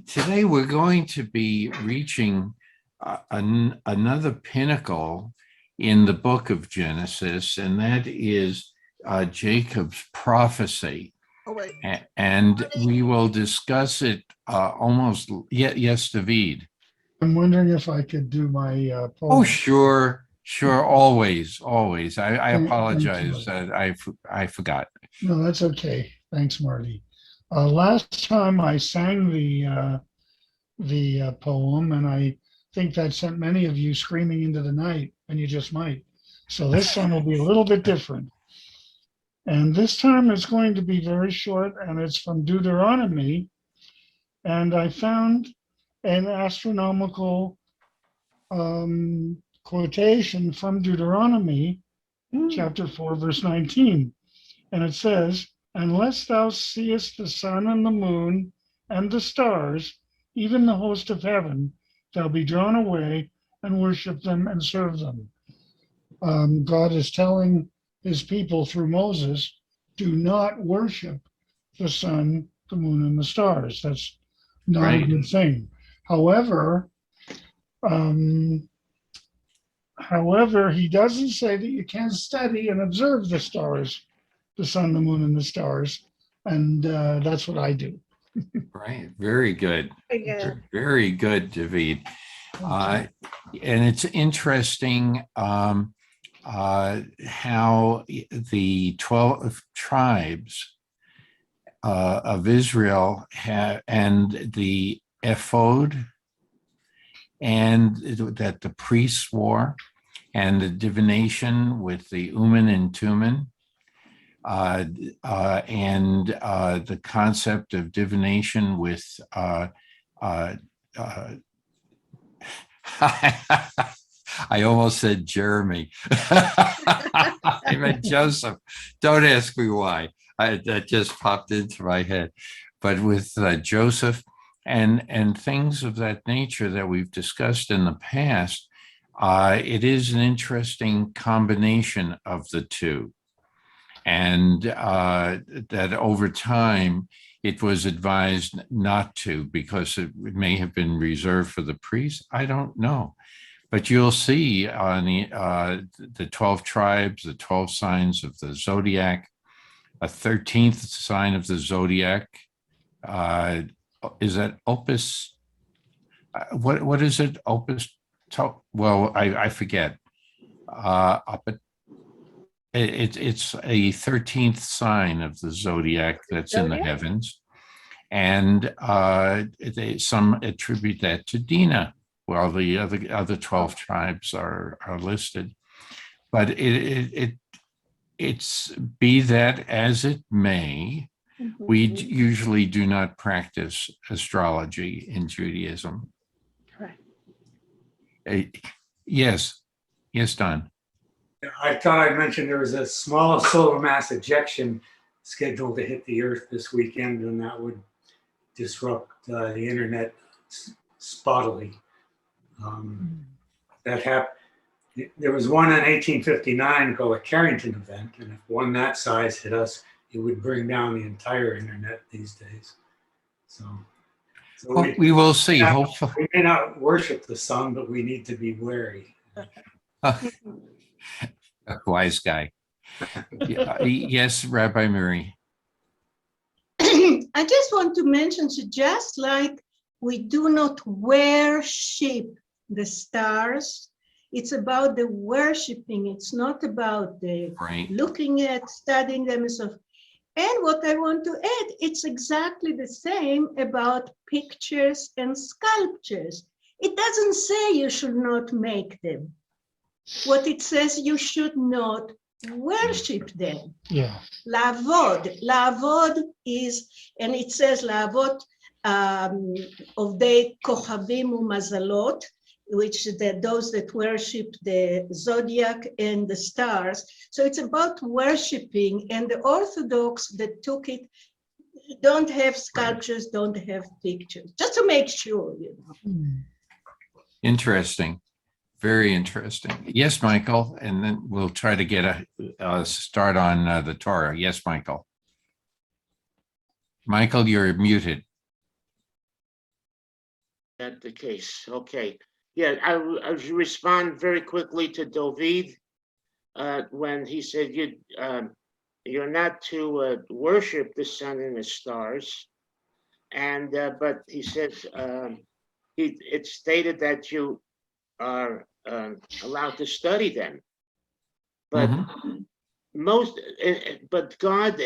Today we're going to be reaching another pinnacle in the book of Genesis, and that is Jacob's prophecy. Oh, wait. And we will discuss it almost, yes, David. I'm wondering if I could do my Oh, poll. sure, always. I Thank apologize you. that I forgot. No, that's okay. Thanks, Marty. Last time I sang the poem, and I think that sent many of you screaming into the night, and you just might. So this one will be a little bit different. And this time it's going to be very short, and it's from Deuteronomy. And I found an astronomical quotation from Deuteronomy chapter 4, verse 19. And it says, unless thou seest the sun and the moon and the stars, even the host of heaven, shall be drawn away and worship them and serve them. God is telling his people through Moses, do not worship the sun, the moon, and the stars. That's not a good thing. However, he doesn't say that you can't study and observe the stars, the sun, the moon, and the stars. And that's what I do. Right. Very good. Again. Very good, David. And it's interesting how the 12 tribes of Israel and the ephod and that the priests wore, and the divination with the Urim and Thummim, and the concept of divination with I almost said Jeremy. I meant Joseph. Don't ask me why. That just popped into my head. But with Joseph and things of that nature that we've discussed in the past, it is an interesting combination of the two. And that over time, it was advised not to, because it may have been reserved for the priests. I don't know. But you'll see on the 12 tribes, the 12 signs of the zodiac, a 13th sign of the zodiac. Is that opus? What is it? Opus? Well, I forget. It's a 13th sign of the zodiac that's in the heavens. And some attribute that to Dinah, while the other 12 tribes are listed. But it's be that as it may, we usually do not practice astrology in Judaism. Correct. Yes, Don. I thought I'd mention there was a small solar mass ejection scheduled to hit the Earth this weekend, and that would disrupt the internet spottily. That happened. There was one in 1859 called a Carrington event, and if one that size hit us, it would bring down the entire internet these days. So we will see. Hopefully, we may not worship the sun, but we need to be wary. A wise guy. Yes, Rabbi Mary. I just want to mention, so just like we do not worship the stars, it's about the worshiping. It's not about the looking at, studying them and so. And what I want to add, it's exactly the same about pictures and sculptures. It doesn't say you should not make them. What it says, you should not worship them. Yeah. Lavod is, and it says lavod of the kochavim umazalot, which those that worship the zodiac and the stars. So it's about worshiping, and the Orthodox that took it don't have sculptures, don't have pictures, just to make sure, you know. Interesting. Very interesting. Yes, Michael, and then we'll try to get a start on the Torah. Yes, Michael. Michael, you're muted. that the case? Okay. Yeah, I respond very quickly to David when he said you're not to worship the sun and the stars, and but he says it's stated that you are allowed to study them, but but God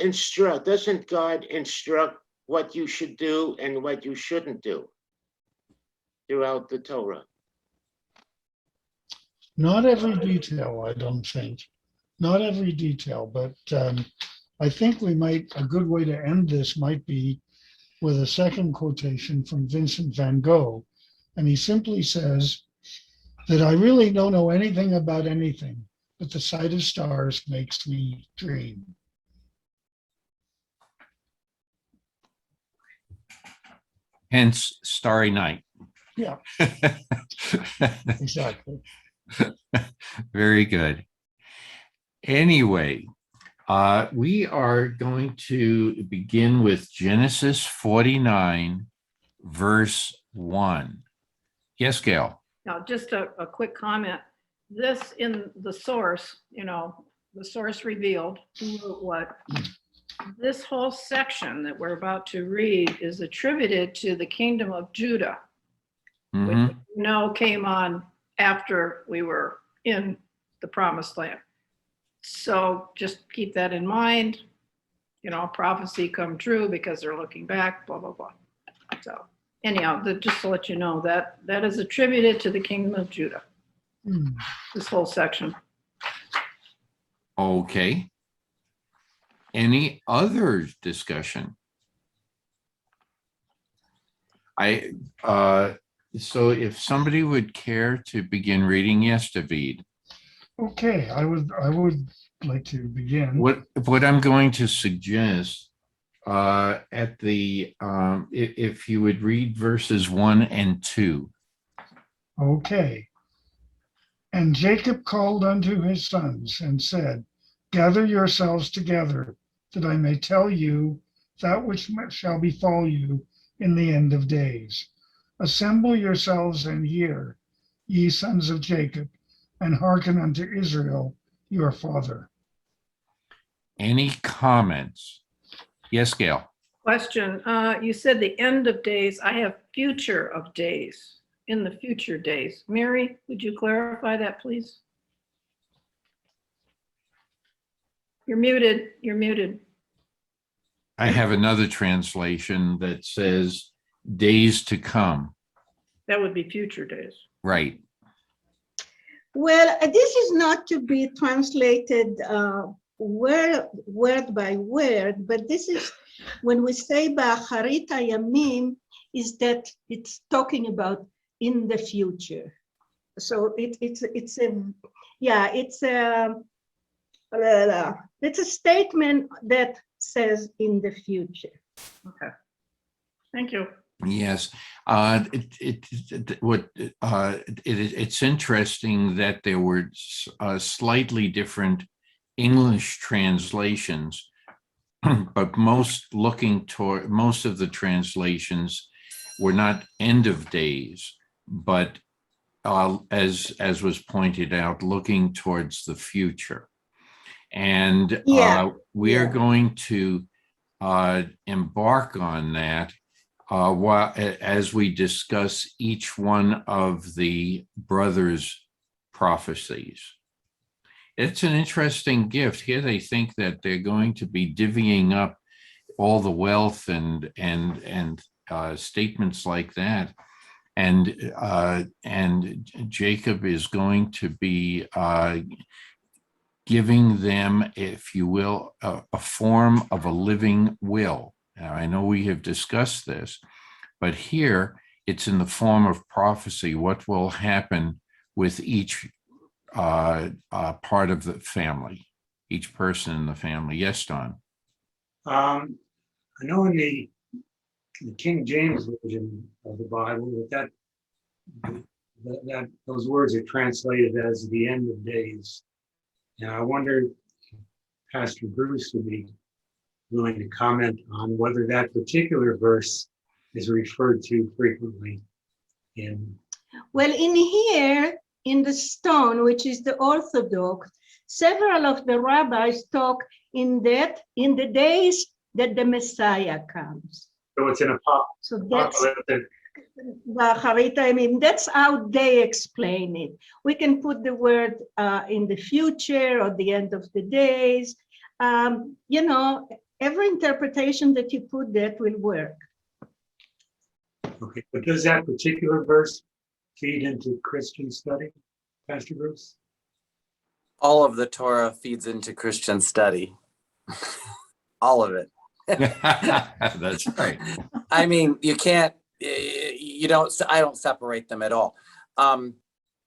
doesn't God instruct what you should do and what you shouldn't do throughout the Torah? Not every detail, I don't think. Not every detail, but I think a good way to end this might be with a second quotation from Vincent van Gogh. And he simply says that I really don't know anything about anything, but the sight of stars makes me dream. Hence, Starry Night. Yeah, exactly. Very good. Anyway, we are going to begin with Genesis 49, verse 1. Yes, Gail. Now, just a quick comment. This in the source, the source revealed who wrote what. This whole section that we're about to read is attributed to the kingdom of Judah, which came on after we were in the promised land. So just keep that in mind. Prophecy come true because they're looking back, blah, blah, blah. So anyhow, just to let you know that is attributed to the kingdom of Judah, this whole section. Okay. Any other discussion? So if somebody would care to begin reading, yes, David. Okay, I would like to begin. What I'm going to suggest at the if you would read verses 1 and 2. Okay. And Jacob called unto his sons and said, gather yourselves together, that I may tell you that which shall befall you in the end of days. Assemble yourselves and hear, ye sons of Jacob, and hearken unto Israel, your father. Any comments? Yes, Gail. Question. You said the end of days. I have future of days, in the future days. Mary, would you clarify that, please? You're muted. You're muted. I have another translation that says days to come. That would be future days. Right. Well, this is not to be translated word by word, but this is when we say Ba'acharit Hayamim, is that it's talking about in the future. So it's a statement that says in the future. Okay. Thank you. Yes. It's interesting that there were slightly different English translations, but most of the translations were not end of days, but as was pointed out, looking towards the future. And we are going to embark on that as we discuss each one of the brothers' prophecies. It's an interesting gift. Here they think that they're going to be divvying up all the wealth and statements like that. And Jacob is going to be giving them, if you will, a form of a living will. Now, I know we have discussed this, but here it's in the form of prophecy. What will happen with each part of the family, each person in the family? Yes, Don. I know in the King James version of the Bible that those words are translated as the end of days. Now, I wonder if Pastor Bruce would be willing to comment on whether that particular verse is referred to frequently in? Well, in here, in the stone, which is the Orthodox, several of the rabbis talk in the days that the Messiah comes. So it's an So that's apocalyptic. I mean, that's how they explain it. We can put the word in the future or the end of the days. You know, every interpretation that you put that will work. Okay, but does that particular verse feed into Christian study, Pastor Bruce? All of the Torah feeds into Christian study. All of it. That's right. I mean, you can't, I don't separate them at all.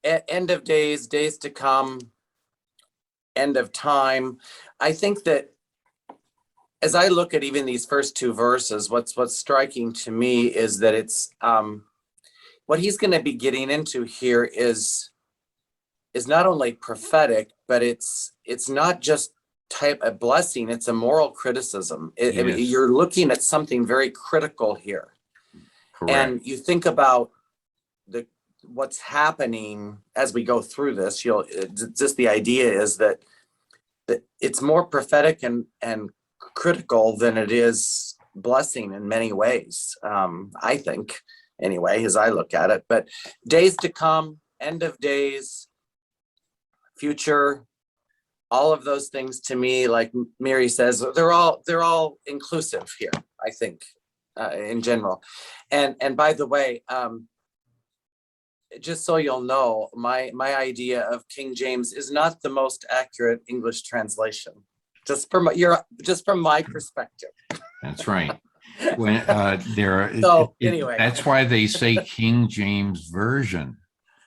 End of days, days to come, end of time. I think that as I look at even these first two verses, what's striking to me is that it's what he's going to be getting into here is not only prophetic, but it's not just type of blessing, it's a moral criticism. I mean, Yes. you're looking at something very critical here. Correct. And you think about what's happening as we go through this, just the idea is that it's more prophetic and critical than it is blessing in many ways. I think, anyway, as I look at it. But days to come, end of days, future, all of those things to me, like Mary says, they're all inclusive here, I think, in general. And by the way, just so you'll know, my idea of King James is not the most accurate English translation, just from my perspective. That's right. When Anyway, that's why they say King James Version,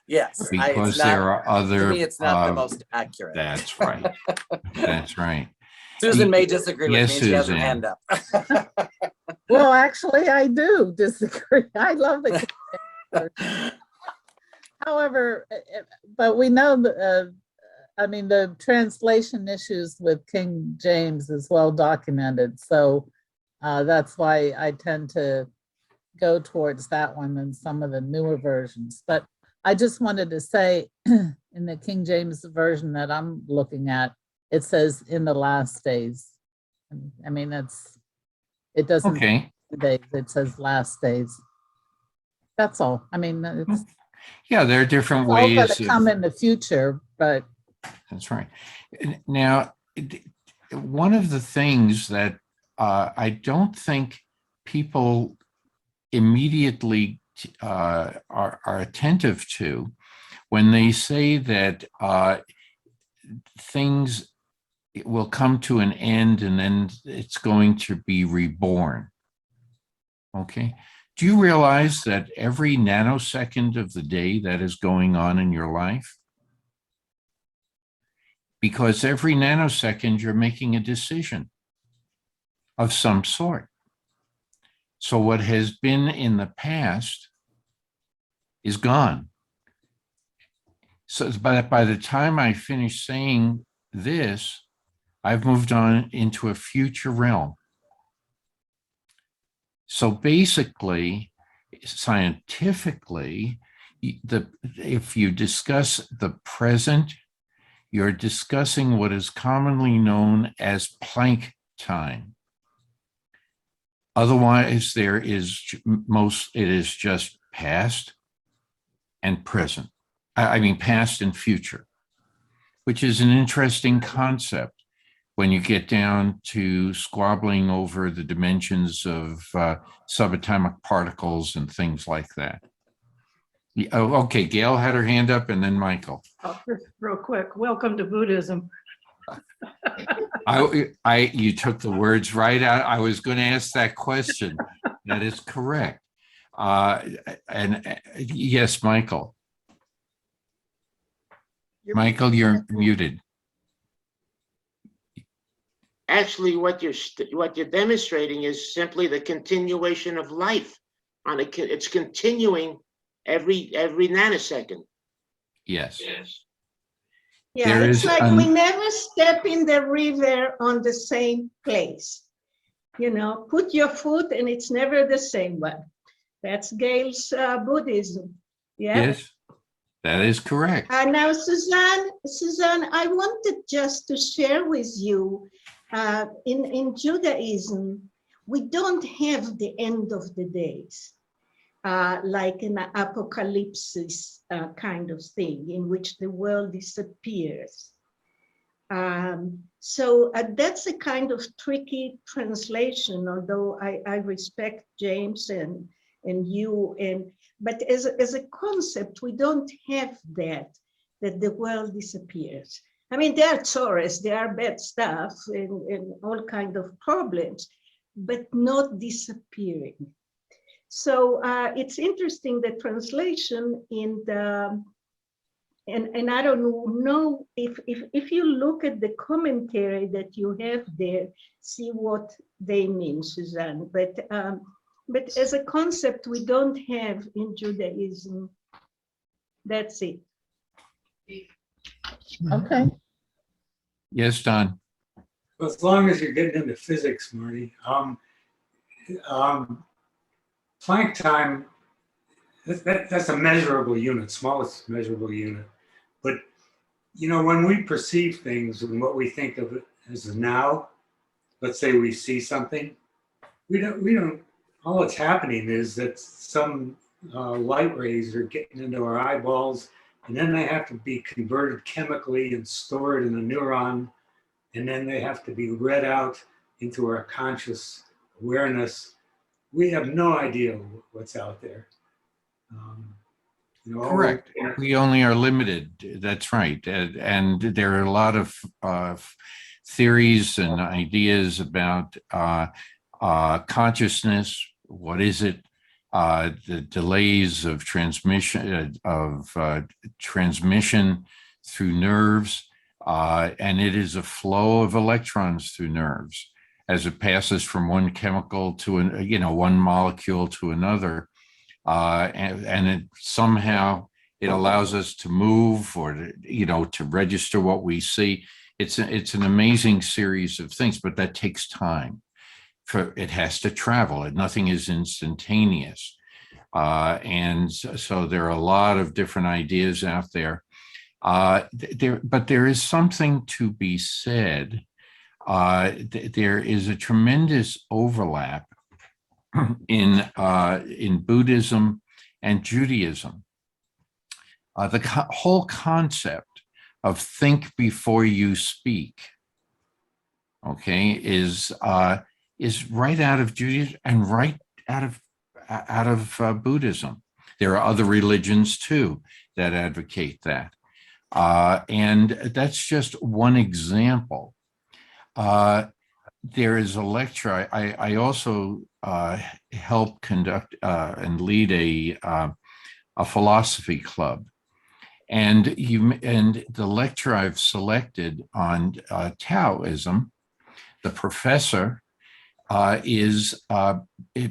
yes, because there are other. To me, it's not the most accurate. That's right. That's right. Susan may disagree with Yes, me. She has her Suzanne. hand up. Well, actually, I do disagree. I love the King James Version. However, but we know that, I mean, the translation issues with King James is well documented. So that's why I tend to go towards that one than some of the newer versions. But I just wanted to say in the King James version that I'm looking at, it says in the last days. I mean, it doesn't Okay. say days, it says last days. That's all. I mean, it's Yeah, there are different all going ways. to come in the future, but That's right. Now, one of the things that I don't think people immediately are attentive to when they say that things will come to an end and then it's going to be reborn. Okay. Do you realize that every nanosecond of the day that is going on in your life? Because every nanosecond you're making a decision of some sort. So what has been in the past is gone. So by the time I finish saying this, I've moved on into a future realm. So basically, scientifically, if you discuss the present, you're discussing what is commonly known as Planck time. Otherwise, it is just past and present. I mean, past and future, which is an interesting concept when you get down to squabbling over the dimensions of subatomic particles and things like that. Oh, okay, Gail had her hand up and then Michael. Oh, just real quick, welcome to Buddhism. You took the words right out. I was going to ask that question. That is correct. And yes, Michael. Michael, you're muted. Actually, what you're demonstrating is simply the continuation of life. It's continuing every nanosecond. Yes. Yeah, There it's is like we never step in the river on the same place. You know, put your foot and it's never the same one. That's Gail's Buddhism. Yeah. Yes, that is correct. Now, Suzanne, I wanted just to share with you, in Judaism, we don't have the end of the days, like an apocalypse kind of thing in which the world disappears. So that's a kind of tricky translation, although I respect James and you, but as a concept, we don't have that the world disappears. I mean, there are Torahs, there are bad stuff and all kinds of problems, but not disappearing. So it's interesting, the translation in the, and I don't know if you look at the commentary that you have there, see what they mean, Suzanne. But as a concept, we don't have in Judaism. That's it. Okay. Yes, Don. As long as you're getting into physics, Marty, Planck time, that's a measurable unit, smallest measurable unit. But, you know, when we perceive things and what we think of it as a now, let's say we see something, we don't, all that's happening is that some light rays are getting into our eyeballs, and then they have to be converted chemically and stored in a neuron, and then they have to be read out into our conscious awareness. We have no idea what's out there. You know, Correct. We only are limited. That's right. And there are a lot of theories and ideas about consciousness. What is it? The delays of transmission transmission through nerves, and it is a flow of electrons through nerves as it passes from one chemical to one molecule to another. And it somehow it allows us to move or to register what we see. It's an amazing series of things, but that takes time. It has to travel. Nothing is instantaneous, and so there are a lot of different ideas out there. But there is something to be said. There is a tremendous overlap in Buddhism and Judaism. The whole concept of think before you speak, okay, is right out of Judaism and right out of Buddhism. There are other religions too that advocate that, and that's just one example. There is a lecture. I also help conduct and lead a philosophy club, and the lecture I've selected on Taoism. The professor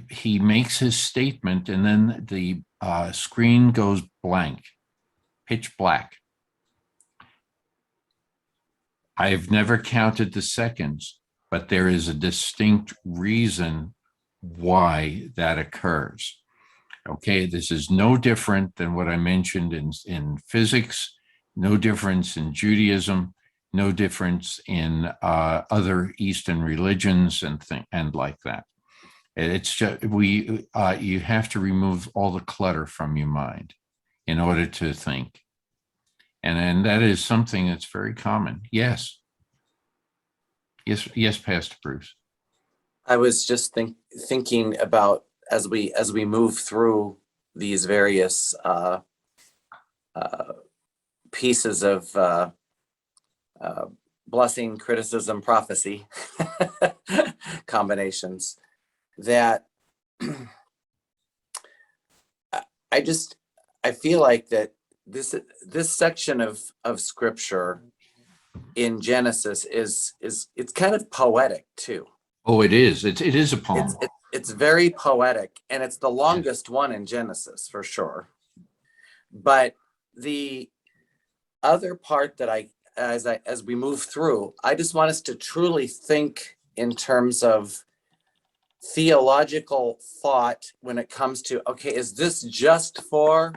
he makes his statement, and then the screen goes blank, pitch black. I've never counted the seconds, but there is a distinct reason why that occurs. Okay, this is no different than what I mentioned in physics, no difference in Judaism, no difference in other Eastern religions and like that. It's just you have to remove all the clutter from your mind in order to think. And that is something that's very common. Yes. Yes, Pastor Bruce. I was just thinking about as we move through these various pieces of blessing, criticism, prophecy combinations, that I feel like that this section of scripture in Genesis it's kind of poetic too. Oh, it is. It is a poem. It's very poetic, and it's the longest one in Genesis for sure. But the other part that as we move through, I just want us to truly think in terms of theological thought when it comes to, okay, is this just for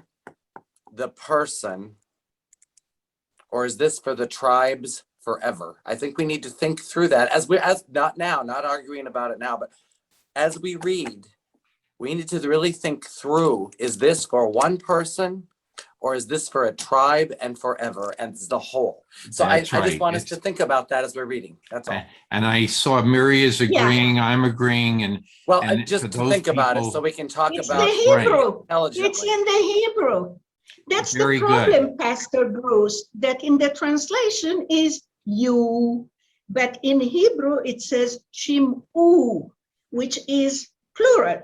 the person, or is this for the tribes forever? I think we need to think through that as not now, not arguing about it now, but as we read, we need to really think through, is this for one person or is this for a tribe and forever and the whole? So I That's just right. want us to think about that as we're reading. That's all. And I saw Mary is agreeing, I'm agreeing, and Well, and just for to those think about it people- so we can talk It's about the Right. Hebrew. It's intelligently. in the Hebrew. That's Very the good. problem, Pastor Bruce, that in the translation is you, but in Hebrew it says shimu, which is plural.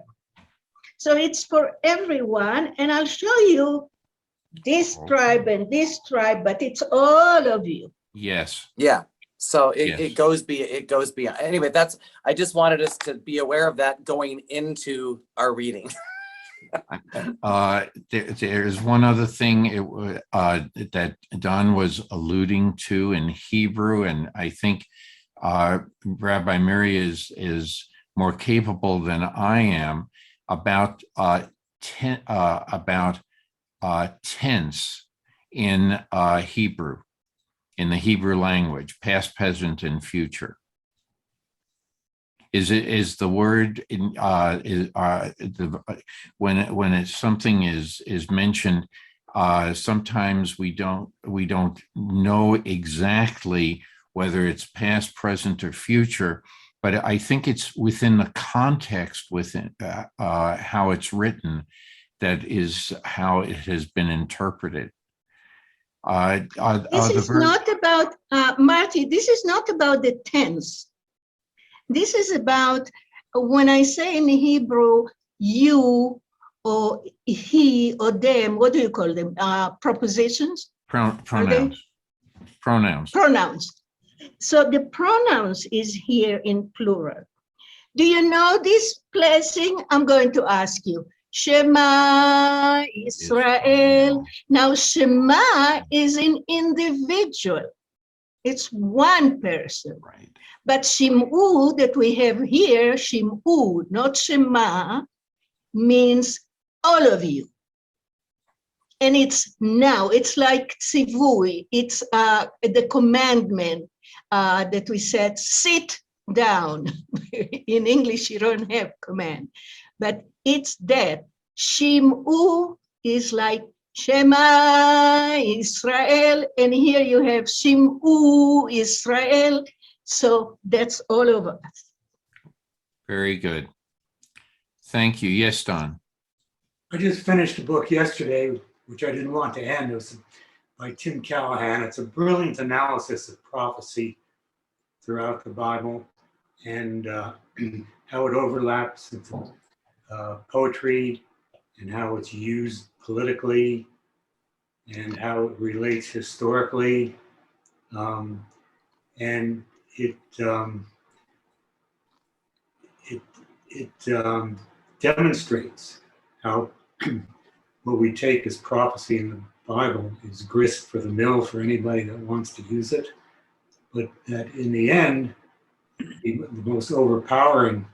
So it's for everyone, and I'll show you this tribe and this tribe, but it's all of you. Yes. Yeah. So Yes. it goes beyond. Anyway, I just wanted us to be aware of that going into our reading. There's one other thing that Don was alluding to in Hebrew, and I think Rabbi Mary is more capable than I am about tense in Hebrew, in the Hebrew language, past, present, and future. Is the word in when something is mentioned, sometimes we don't know exactly whether it's past, present, or future, but I think it's within the context within how it's written that is how it has been interpreted. This is not about, Marty, this is not about the tense. This is about when I say in Hebrew, you or he or them, what do you call them? Prepositions? Pronouns. Pronouns. Pronouns. So the pronouns is here in plural. Do you know this blessing? I'm going to ask you. Shema Israel. Now Shema is an individual. It's one person. Right. But Shimu that we have here, Shimu, not Shema, means all of you. And it's now, it's like tzivui, it's the commandment that we said, sit down. In English, you don't have command, but it's that. Shimu is like Shema Israel, and here you have Shimu Israel. So that's all of us. Very good. Thank you. Yes, Don. I just finished a book yesterday, which I didn't want to end. It was by Tim Callahan. It's a brilliant analysis of prophecy throughout the Bible and how it overlaps with poetry and how it's used politically and how it relates historically. And it demonstrates how what we take as prophecy in the Bible is grist for the mill for anybody that wants to use it, but that in the end, the most overpowering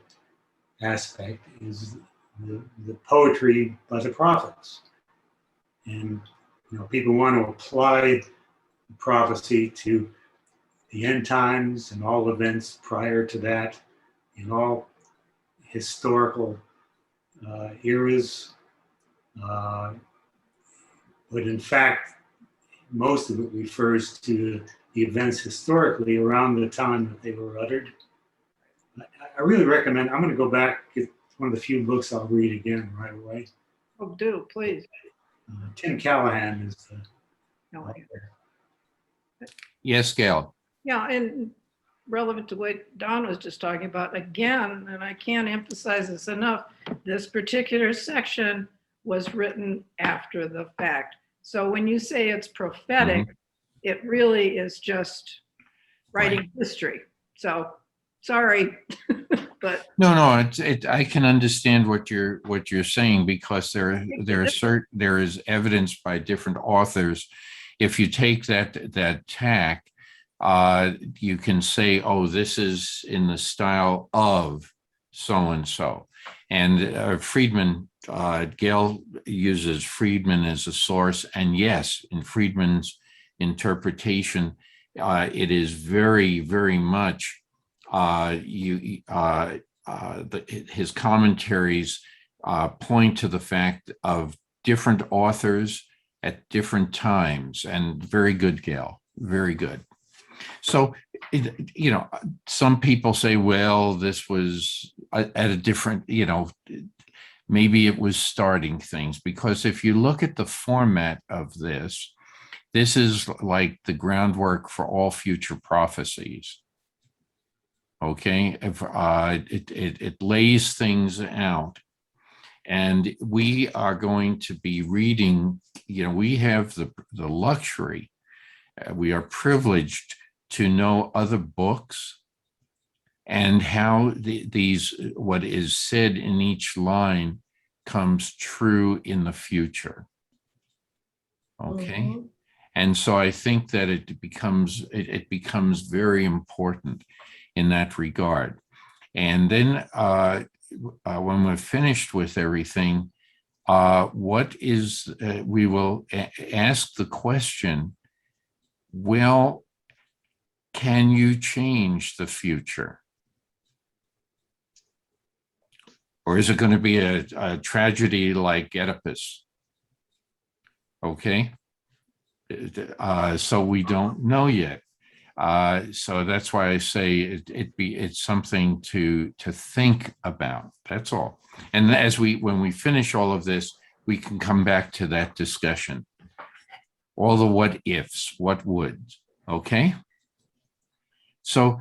aspect is the poetry by the prophets. And people want to apply prophecy to the end times and all events prior to that, in all historical eras. But in fact, most of it refers to the events historically around the time that they were uttered. I really recommend, I'm going to go back, it's one of the few books I'll read again right away. Oh, do, please. Tim Callahan is the author. Yes, Gail. Yeah, and relevant to what Don was just talking about, again, and I can't emphasize this enough, this particular section was written after the fact. So when you say it's prophetic, it really is just writing history. So sorry, but No, I can understand what you're saying, because there is evidence by different authors. If you take that tack, you can say, oh, this is in the style of so and so. And Friedman, Gail uses Friedman as a source. And yes, in Friedman's interpretation, it is very, very much his commentaries point to the fact of different authors at different times, and very good, Gail, very good. So, some people say, well, this was at a different, maybe it was starting things, because if you look at the format of this is like the groundwork for all future prophecies. Okay, it lays things out, and we are going to be reading. We have the luxury, we are privileged to know other books and how these what is said in each line comes true in the future. Okay. Mhm. And so I think that it becomes very important in that regard. And then when we're finished with everything, we will ask the question, well, can you change the future? Or is it going to be a tragedy like Oedipus? Okay. So we don't know yet. So that's why I say it's something to think about. That's all. And when we finish all of this, we can come back to that discussion. All the what ifs, what woulds. Okay. So,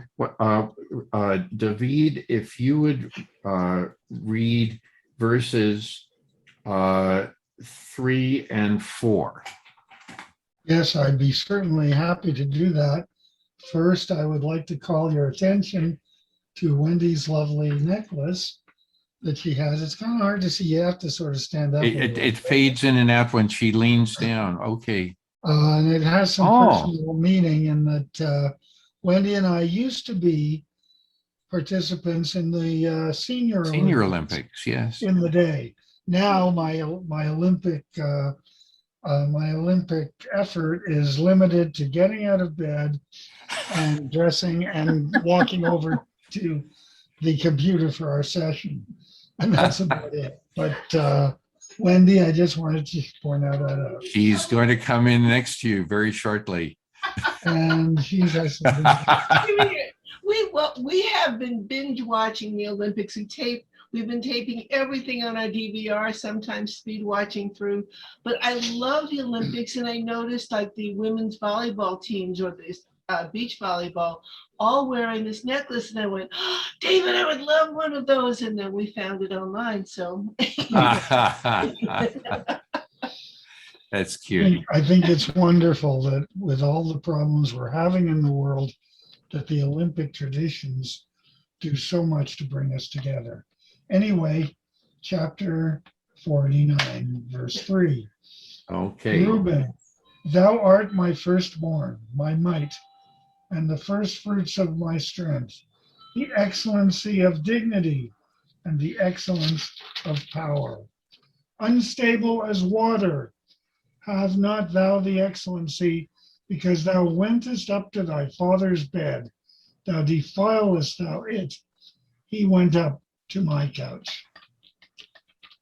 David, if you would read verses 3 and 4. Yes, I'd be certainly happy to do that. First, I would like to call your attention to Wendy's lovely necklace that she has. It's kind of hard to see. You have to sort of stand up. It fades in and out when she leans down. Okay. And it has some personal meaning in that Wendy and I used to be participants in the senior Olympics, yes. in the day. Now my Olympic effort is limited to getting out of bed and dressing and walking over to the computer for our session. And that's about it. But Wendy, I just wanted to point that out. She's going to come in next to you very shortly. And she has something. We have been binge watching the Olympics. We've been taping everything on our DVR, sometimes speed watching through. But I love the Olympics, and I noticed like the women's volleyball teams or the beach volleyball all wearing this necklace, and I went, oh, David, I would love one of those. And then we found it online. So that's cute. I think it's wonderful that with all the problems we're having in the world, that the Olympic traditions do so much to bring us together. Anyway, chapter 49, verse 3. Okay. Reuben, thou art my firstborn, my might, and the first fruits of my strength, the excellency of dignity, and the excellence of power. Unstable as water, have not thou the excellency, because thou wentest up to thy father's bed, thou defilest thou it, he went up to my couch.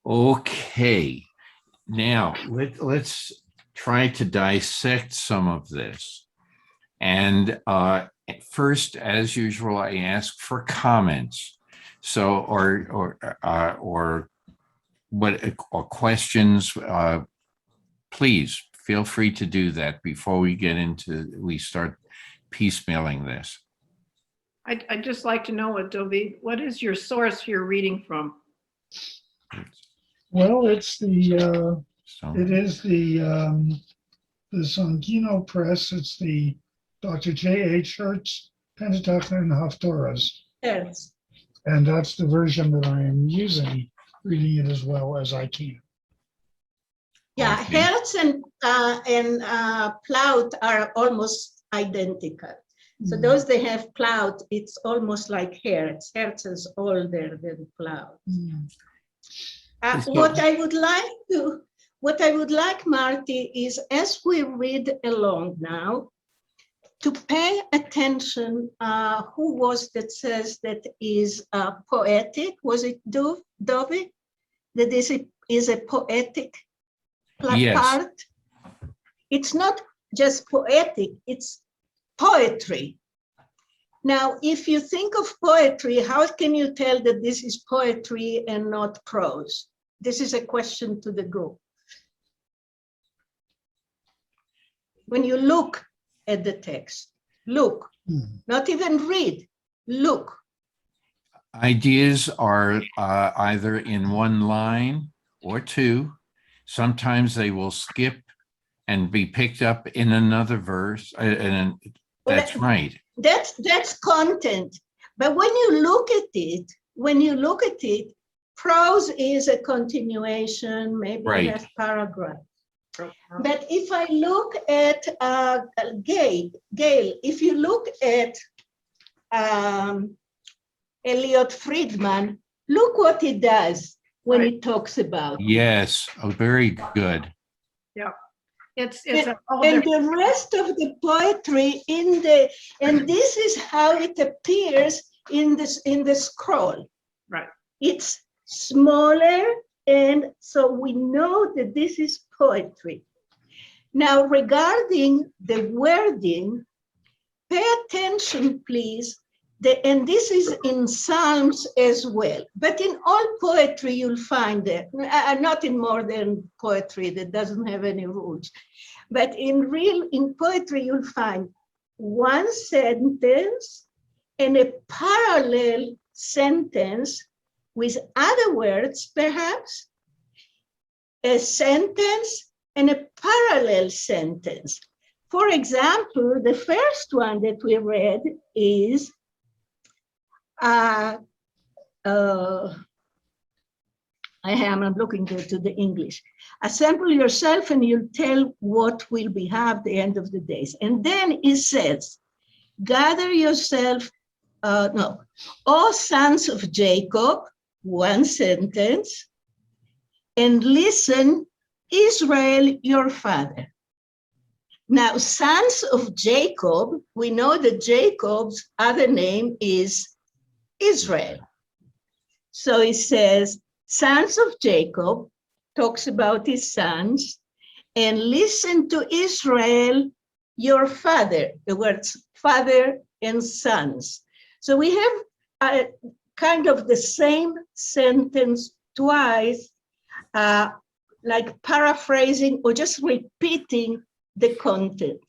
Okay, now let's try to dissect some of this. And first, as usual, I ask for comments. So, or questions. Please feel free to do that before we start piecemealing this. I'd just like to know what is your source you're reading from? Well, it is the Songino Press. It's the Dr. J.H. Hertz Pentateuch and Haftorahs. Yes. And that's the version that I am using, reading it as well as I can. Yeah, Hertz and Plaut are almost identical. So those they have plowed, it's almost like hertz. Hertz is older than plowed. What I would like, Marty, is as we read along now, to pay attention, who was that says that is poetic? Was it Dovey? That is a poetic part? It's not just poetic, it's poetry. Now, if you think of poetry, how can you tell that this is poetry and not prose? This is a question to the group. When you look at the text, look, not even read, look. Ideas are either in one line or two. Sometimes they will skip and be picked up in another verse. And that's right. That's content. But when you look at it, prose is a continuation, maybe it has paragraphs. But if I look at Gail, if you look at Elliot Friedman, look what he does when he talks about it. Yes, very good. Yeah. And the rest of the poetry and this is how it appears in the scroll. Right. It's smaller, and so we know that this is poetry. Now, regarding the wording, pay attention, please. And this is in Psalms as well, but in all poetry you'll find it, not in modern poetry that doesn't have any rules, but in poetry you'll find one sentence and a parallel sentence with other words, perhaps, a sentence and a parallel sentence. For example, the first one that we read is I'm looking to the English. Assemble yourself and you'll tell what will be at the end of the days. And then it says, gather yourself, all sons of Jacob, one sentence, and listen, Israel, your father. Now, sons of Jacob, we know that Jacob's other name is Israel. So it says, sons of Jacob, talks about his sons, and listen to Israel, your father, the words father and sons. So we have kind of the same sentence twice, like paraphrasing or just repeating the content.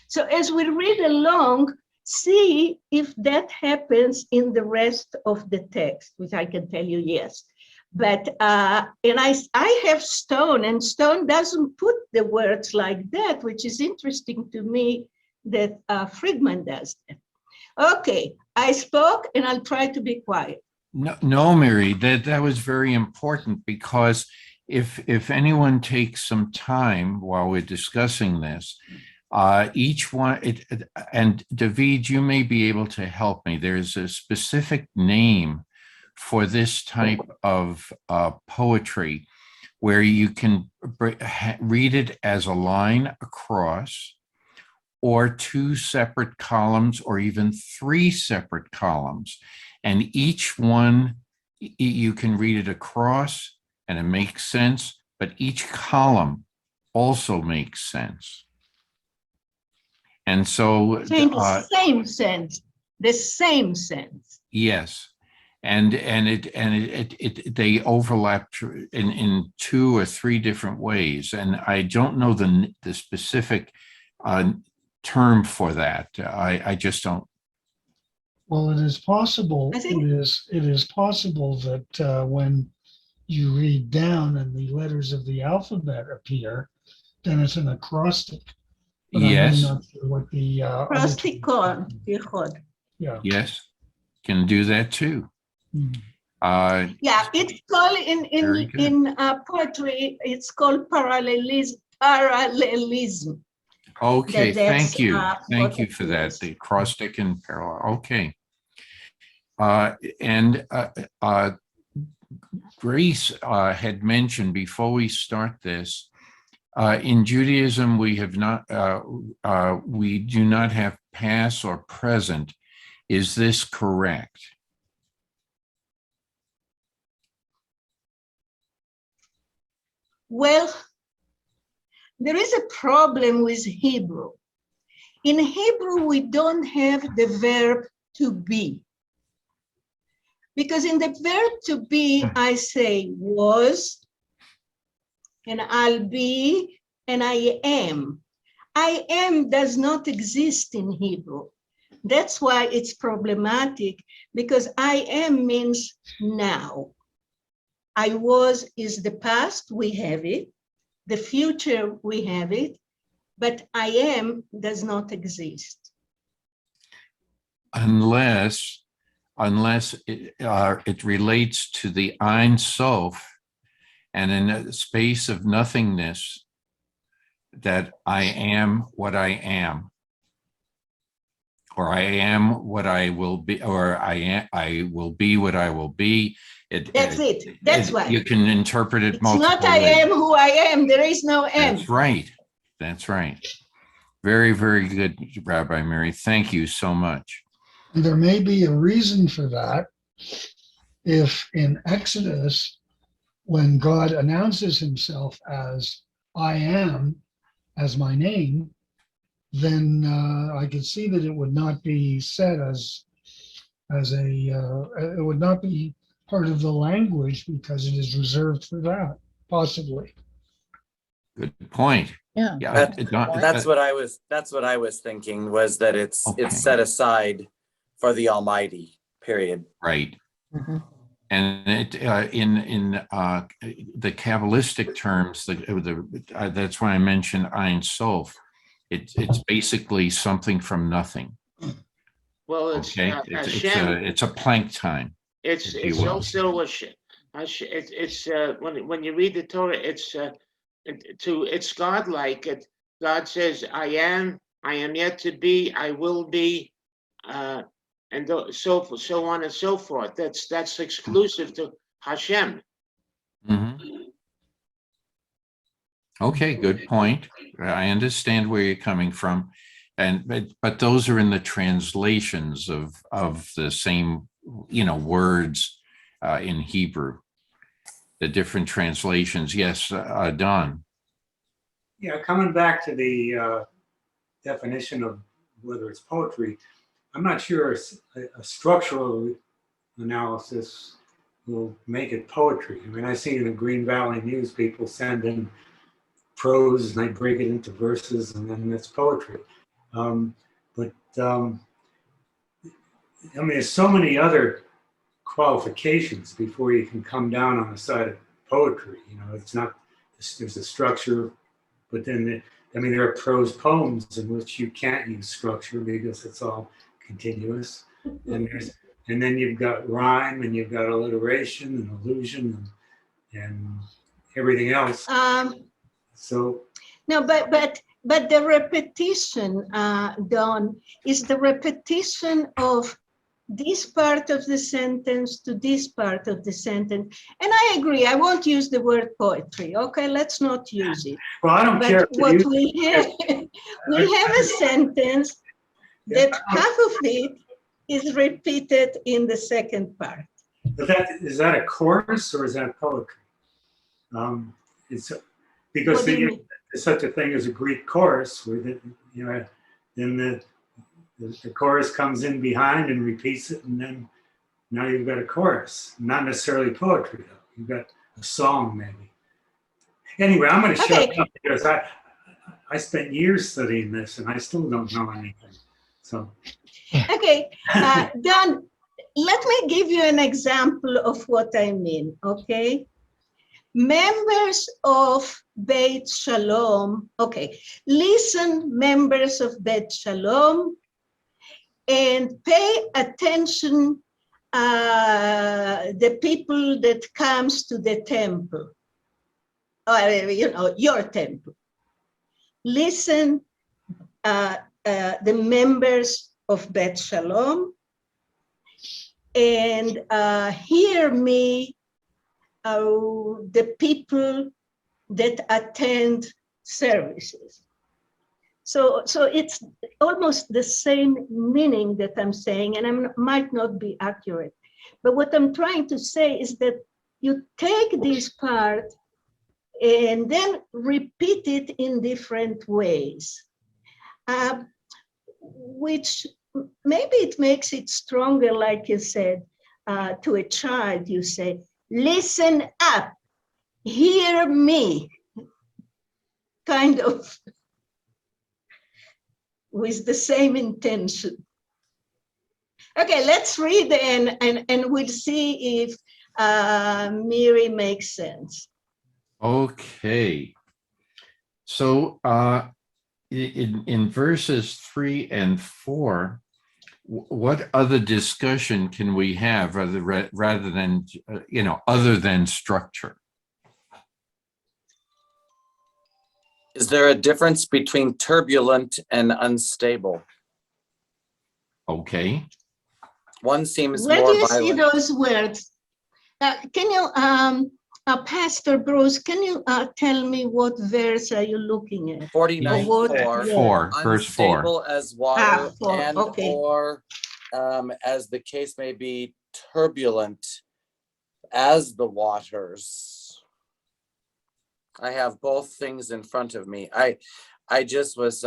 So as we read along, see if that happens in the rest of the text, which I can tell you yes. But, and I have Stone, and Stone doesn't put the words like that, which is interesting to me that Friedman does that. Okay, I spoke and I'll try to be quiet. No, Mary, that was very important, because if anyone takes some time while we're discussing this, each one, and David, you may be able to help me. There's a specific name for this type of poetry where you can read it as a line across, or two separate columns, or even three separate columns. And each one, you can read it across and it makes sense, but each column also makes sense. And so saying the same sense, the same sense. Yes. And they overlap in two or three different ways. And I don't know the specific term for that. I just don't. Well, it is possible. It is possible that when you read down and the letters of the alphabet appear, then it's an acrostic. But yes. I'm not sure what the acrostic. Yeah. Yes, can do that too. Yeah, it's called in poetry. It's called parallelism. Okay, that's thank you. Thank what you it for that. is. The acrostic and parallel. Okay. And Grace had mentioned before we start this, in Judaism, we have not, we do not have past or present. Is this correct? Well, there is a problem with Hebrew. In Hebrew, we don't have the verb to be. Because in the verb to be, I say was, and I'll be, and I am. I am does not exist in Hebrew. That's why it's problematic, because I am means now. I was is the past, we have it. The future, we have it. But I am does not exist. Unless it relates to the Ein Sof, and in a space of nothingness, that I am what I am, or I am what I will be, or I will be what I will be. That's it. That's why. You can interpret it It's multiple not I ways. am who I am. There is no am. That's right. That's right. Very, very good, Rabbi Mary. Thank you so much. And there may be a reason for that. If in Exodus, when God announces himself as I am, as my name, then I could see that it would not be said as it would not be part of the language because it is reserved for that, possibly. Good point. Yeah. That's what I was thinking, was that it's set aside for the Almighty, period. Right. Mm-hmm. And it in the Kabbalistic terms, that's why I mentioned Ein Sof. It's basically something from nothing. Well, it's Okay, Hashem. it's a plank time. It's also it's when you read the Torah, it's godlike. God says, I am yet to be, I will be, and so on and so forth. That's exclusive to Hashem. Mm-hmm. Okay, good point. I understand where you're coming from, but those are in the translations of the same words in Hebrew. The different translations. Yes, Don. Yeah, coming back to the definition of whether it's poetry, I'm not sure a structural analysis will make it poetry. I mean, I see in the Green Valley News people send in prose and they break it into verses and then it's poetry. I mean, there's so many other qualifications before you can come down on the side of poetry. It's not, there's a structure, but then there are prose poems in which you can't use structure because it's all continuous. And then you've got rhyme and you've got alliteration and allusion and everything else. So no, but the repetition, Don, is the repetition of this part of the sentence to this part of the sentence. And I agree, I won't use the word poetry. Okay, let's not use it. Well, I don't care. What we have a sentence that half of it is repeated in the second part. But is that a chorus or is that poetry? It's because there's such a thing as a Greek chorus, where then the chorus comes in behind and repeats it, and then now you've got a chorus. Not necessarily poetry, though. You've got a song, maybe. Anyway, I'm going to shut up because I spent years studying this and I still don't know anything. So. Okay, Don, let me give you an example of what I mean, okay? Members of Beit Shalom, listen, members of Beit Shalom, and pay attention, the people that comes to the temple, or your temple. Listen, the members of Bet Shalom, and hear me, the people that attend services. So it's almost the same meaning that I'm saying, and I might not be accurate. But what I'm trying to say is that you take this part and then repeat it in different ways, which maybe it makes it stronger, like you said, to a child, you say, listen up, hear me, kind of with the same intention. Okay, let's read and we'll see if Miri makes sense. Okay. So in verses 3 and 4, what other discussion can we have rather than, other than structure? Is there a difference between turbulent and unstable? Okay. One seems Where more do you see violent. those words? Can you, Pastor Bruce, can you tell me what verse are you looking at? 49, What 4, word? Verse 4. unstable as water 4, and okay. or as the case may be, turbulent as the waters. I have both things in front of me. I just was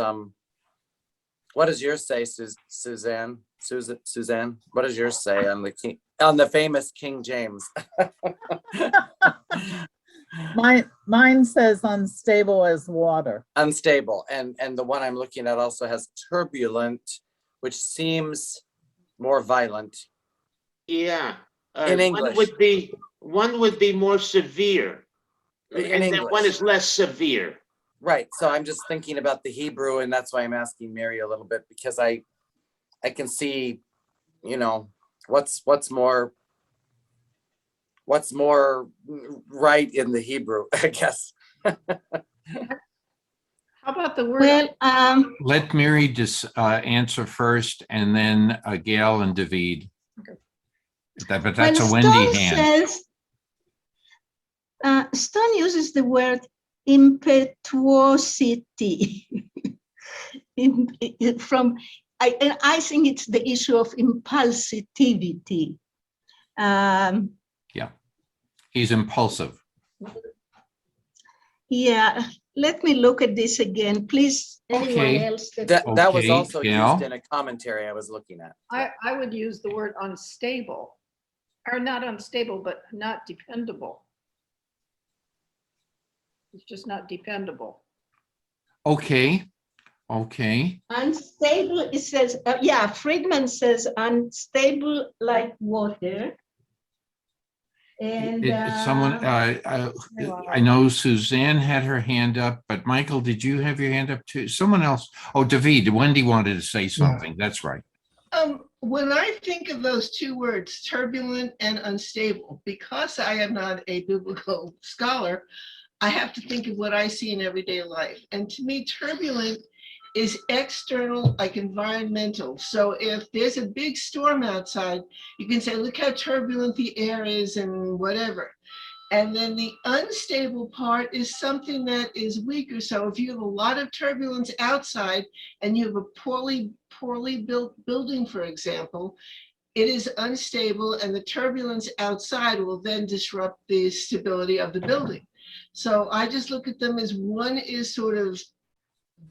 what does yours say, Suzanne? Suzanne, what does yours say on the famous King James? Mine says unstable as water. Unstable, and the one I'm looking at also has turbulent, which seems more violent. Yeah. In English. One would be more severe. In And then one English. is less severe. Right. So I'm just thinking about the Hebrew, and that's why I'm asking Mary a little bit, because I can see, what's more right in the Hebrew, I guess. How about the word? Well, Let Mary just answer first, and then Gail and David. Okay. But that's a when Wendy Stone hand. says, Stone uses the word impetuosity. I think it's the issue of impulsivity. Yeah, he's impulsive. Yeah, let me look at this again, please. Anyone Okay. else? That was Okay, also Gail. used in a commentary I was looking at. I would use the word unstable, or not unstable, but not dependable. It's just not dependable. Okay. Unstable, it says, Friedman says unstable like water. And I know Suzanne had her hand up, but Michael, did you have your hand up too? Someone else. Oh, David, Wendy wanted to say something. That's right. When I think of those two words, turbulent and unstable, because I am not a biblical scholar, I have to think of what I see in everyday life. And to me, turbulent is external, like environmental. So if there's a big storm outside, you can say, look how turbulent the air is and whatever. And then the unstable part is something that is weaker. So if you have a lot of turbulence outside and you have a poorly built building, for example, it is unstable, and the turbulence outside will then disrupt the stability of the building. So I just look at them as one is sort of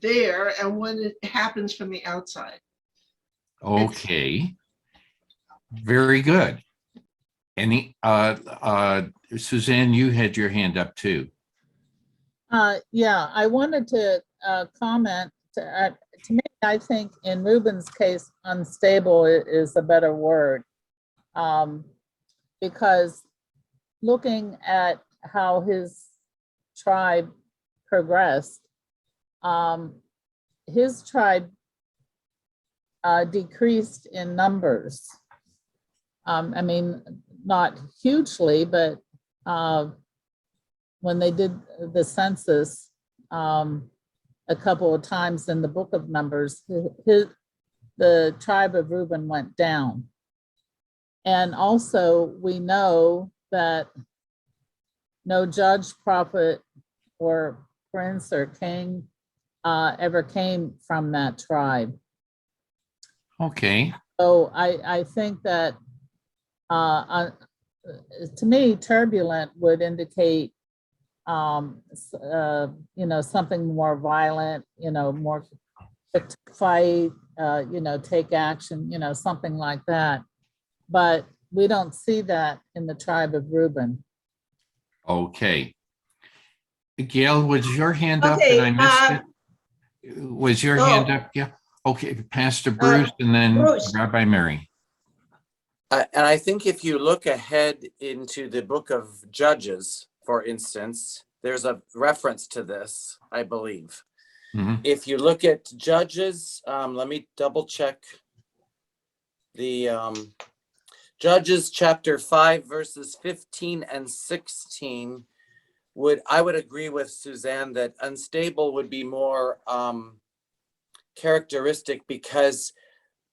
there and one happens from the outside. Okay. Very good. Any Suzanne, you had your hand up too. Yeah, I wanted to comment. To me, I think in Reuben's case, unstable is a better word, because looking at how his tribe progressed, his tribe decreased in numbers. I mean, not hugely, but when they did the census, a couple of times in the book of Numbers, the tribe of Reuben went down. And also we know that no judge, prophet, or prince or king ever came from that tribe. Okay. So I think that to me, turbulent would indicate something more violent, more to fight, take action, something like that. But we don't see that in the tribe of Reuben. Okay. Gail, was your hand up Okay, and I missed it? Was your hand up? Yeah. Okay, Pastor Bruce and then Bruce. Rabbi Mary. And I think if you look ahead into the book of Judges, for instance, there's a reference to this, I believe. Mhm. If you look at Judges, let me double check the Judges chapter 5, verses 15 and 16. I would agree with Suzanne that unstable would be more characteristic, because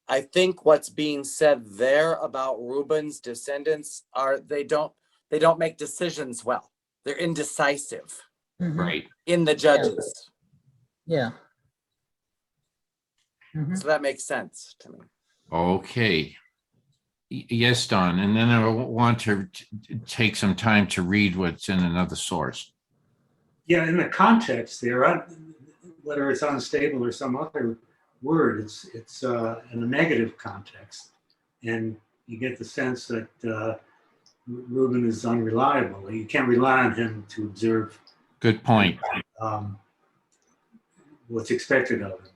I think what's being said there about Reuben's descendants are they don't make decisions well. They're indecisive Right. in the Judges. Yeah. Mhm. So that makes sense to me. Okay. Yes, Don. And then I want to take some time to read what's in another source. Yeah, in the context there, whether it's unstable or some other word, it's in a negative context, and you get the sense that Reuben is unreliable. You can't rely on him to observe. Good point. What's expected of him.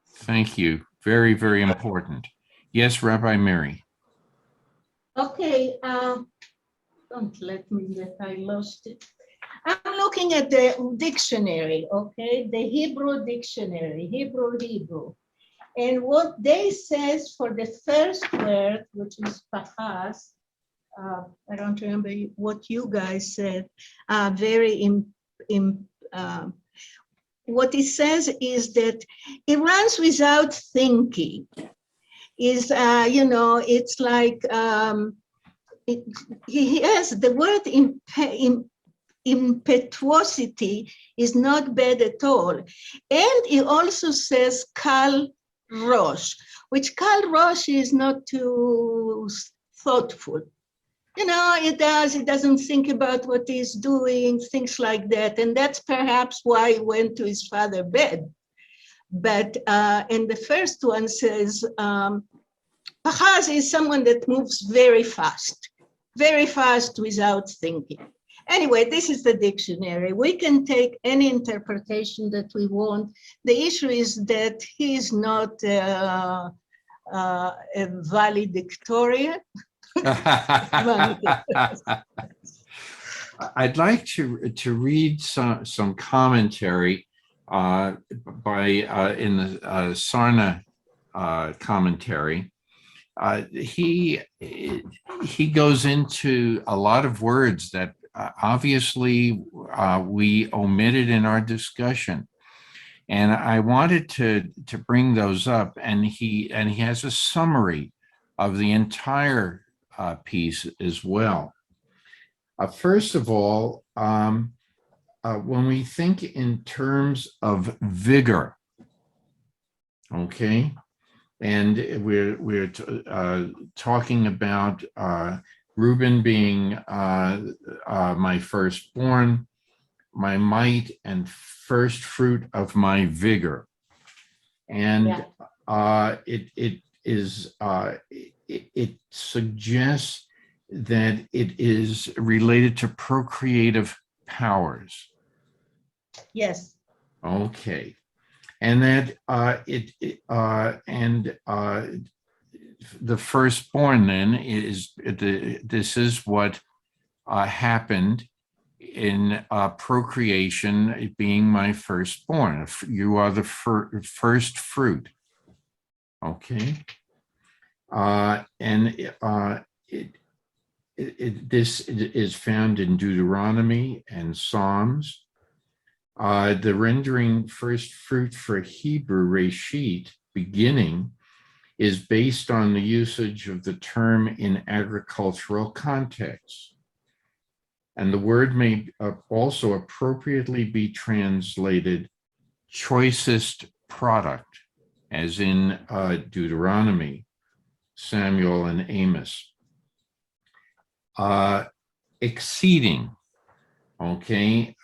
Thank you. Very, very important. Yes, Rabbi Mary. Okay, don't let me get, I lost it. I'm looking at the dictionary, okay? The Hebrew dictionary, Hebrew. And what they says for the first word, which is pachas, I don't remember what you guys said, what it says is that it runs without thinking. Is it's like he has the word impetuosity is not bad at all, and he also says kal rosh, which kal rosh is not too thoughtful. It doesn't think about what he's doing, things like that. And that's perhaps why he went to his father's bed. But, and the first one says, Pachaz is someone that moves very fast without thinking. Anyway, this is the dictionary. We can take any interpretation that we want. The issue is that he is not a valedictorian. I'd like to read some commentary by in the Sarna commentary. He goes into a lot of words that obviously we omitted in our discussion, and I wanted to bring those up. And he has a summary of the entire piece as well. First of all, when we think in terms of vigor, okay, and we're talking about Reuben being my firstborn, my might, and first fruit of my vigor, and it suggests that it is related to procreative powers. Yes. Okay. And that the firstborn then is this is what happened in procreation, being my firstborn. You are the first fruit. Okay. This is found in Deuteronomy and Psalms. The rendering first fruit for Hebrew reshit, beginning, is based on the usage of the term in agricultural contexts. And the word may also appropriately be translated choicest product, as in Deuteronomy, Samuel, and Amos. Exceeding, okay,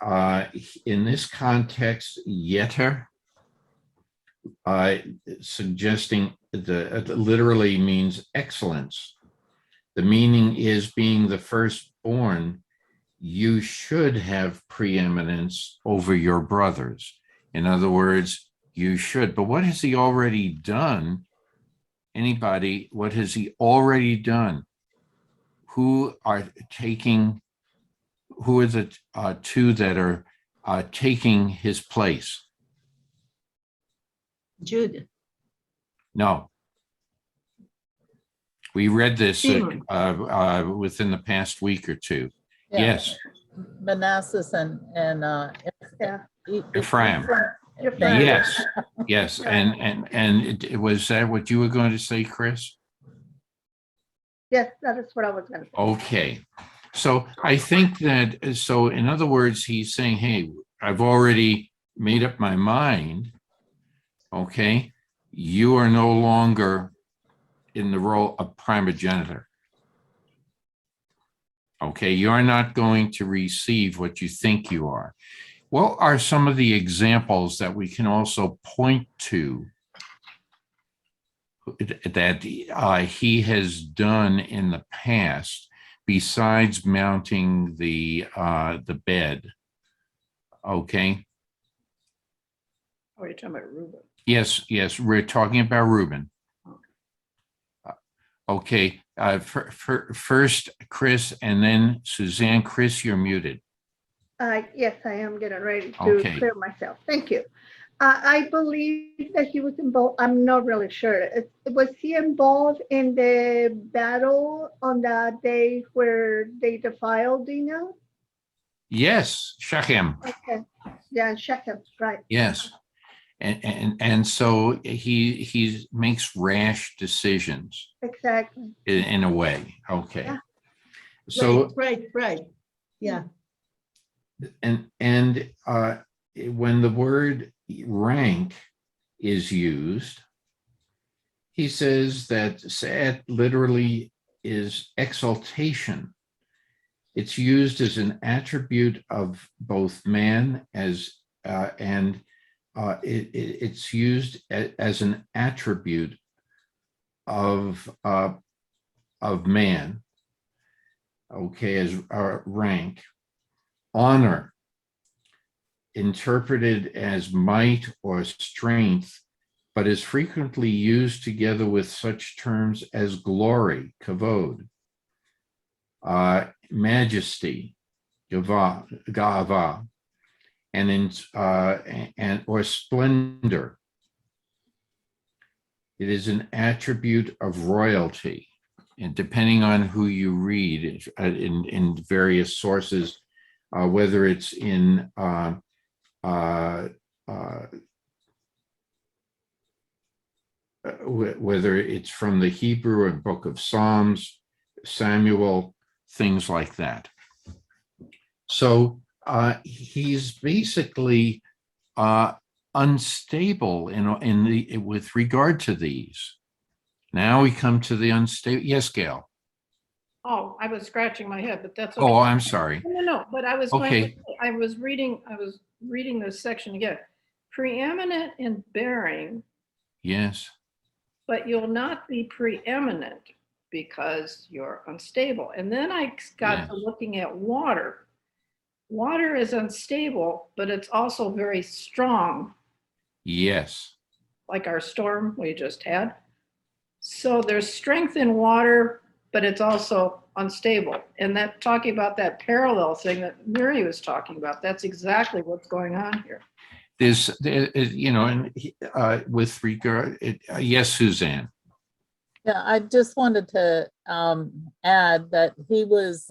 in this context, yeter, suggesting literally means excellence. The meaning is being the firstborn, you should have preeminence over your brothers. In other words, you should. But what has he already done? Anybody, what has he already done? Who are the two that are taking his place? Jude. No. We read this Simon. within the past week or two. Yeah. Yes, Manassas and Yeah. Ephraim. Ephraim. Yes, yes. And was that what you were going to say, Chris? Yes, that is what I was going to say. Okay. So I think that, so in other words, he's saying, hey, I've already made up my mind. Okay. You are no longer in the role of primogenitor. Okay. You're not going to receive what you think you are. What are some of the examples that we can also point to that he has done in the past besides mounting the bed? Okay. Oh, you're talking about Reuben. Yes, yes, we're talking about Reuben. Okay, first Chris and then Suzanne. Chris, you're muted. Yes, I am getting ready to Okay. clear myself. Thank you. I believe that he was involved. I'm not really sure. Was he involved in the battle on that day where they defiled Dinah? Yes, Shechem. Okay. Yeah, Shechem, right. Yes. And so he makes rash decisions Exactly. in a way. Okay. Yeah. So Right. Yeah. and when the word rank is used, he says that sa'at literally is exaltation. It's used as an attribute of both man it's used as an attribute of man, okay, as rank. Honor, interpreted as might or strength, but is frequently used together with such terms as glory, kavod, majesty, gava, and or splendor. It is an attribute of royalty, and depending on who you read in various sources, whether it's in whether it's from the Hebrew or Book of Psalms, Samuel, things like that. So he's basically unstable with regard to these. Now we come to the unstable. Yes, Gail. Oh, I was scratching my head, but that's okay. Oh, I'm sorry. No, but I was Okay. I was reading this section again. Preeminent in bearing, Yes. but you'll not be preeminent because you're unstable. And then I got to looking at water. Water is unstable, but it's also very strong. Yes. Like our storm we just had. So there's strength in water, but it's also unstable. And that talking about that parallel thing that Mary was talking about, that's exactly what's going on here. There's, and with regard, yes, Suzanne. Yeah, I just wanted to add that he was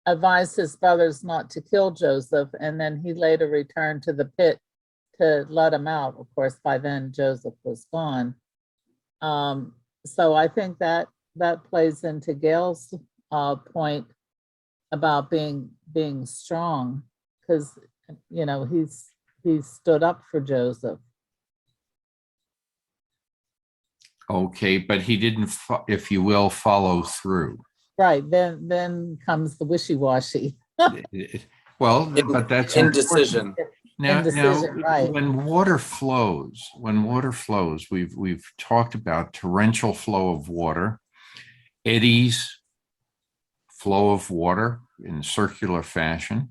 advised his brothers not to kill Joseph, and then he later returned to the pit to let him out. Of course, by then Joseph was gone. So I think that plays into Gail's point about being strong, because you know he stood up for Joseph. Okay, but he didn't, if you will, follow through. Right, then comes the wishy-washy. Well, but that's Indecision. now, Indecision, right. when water flows, we've talked about torrential flow of water, eddies, flow of water in circular fashion.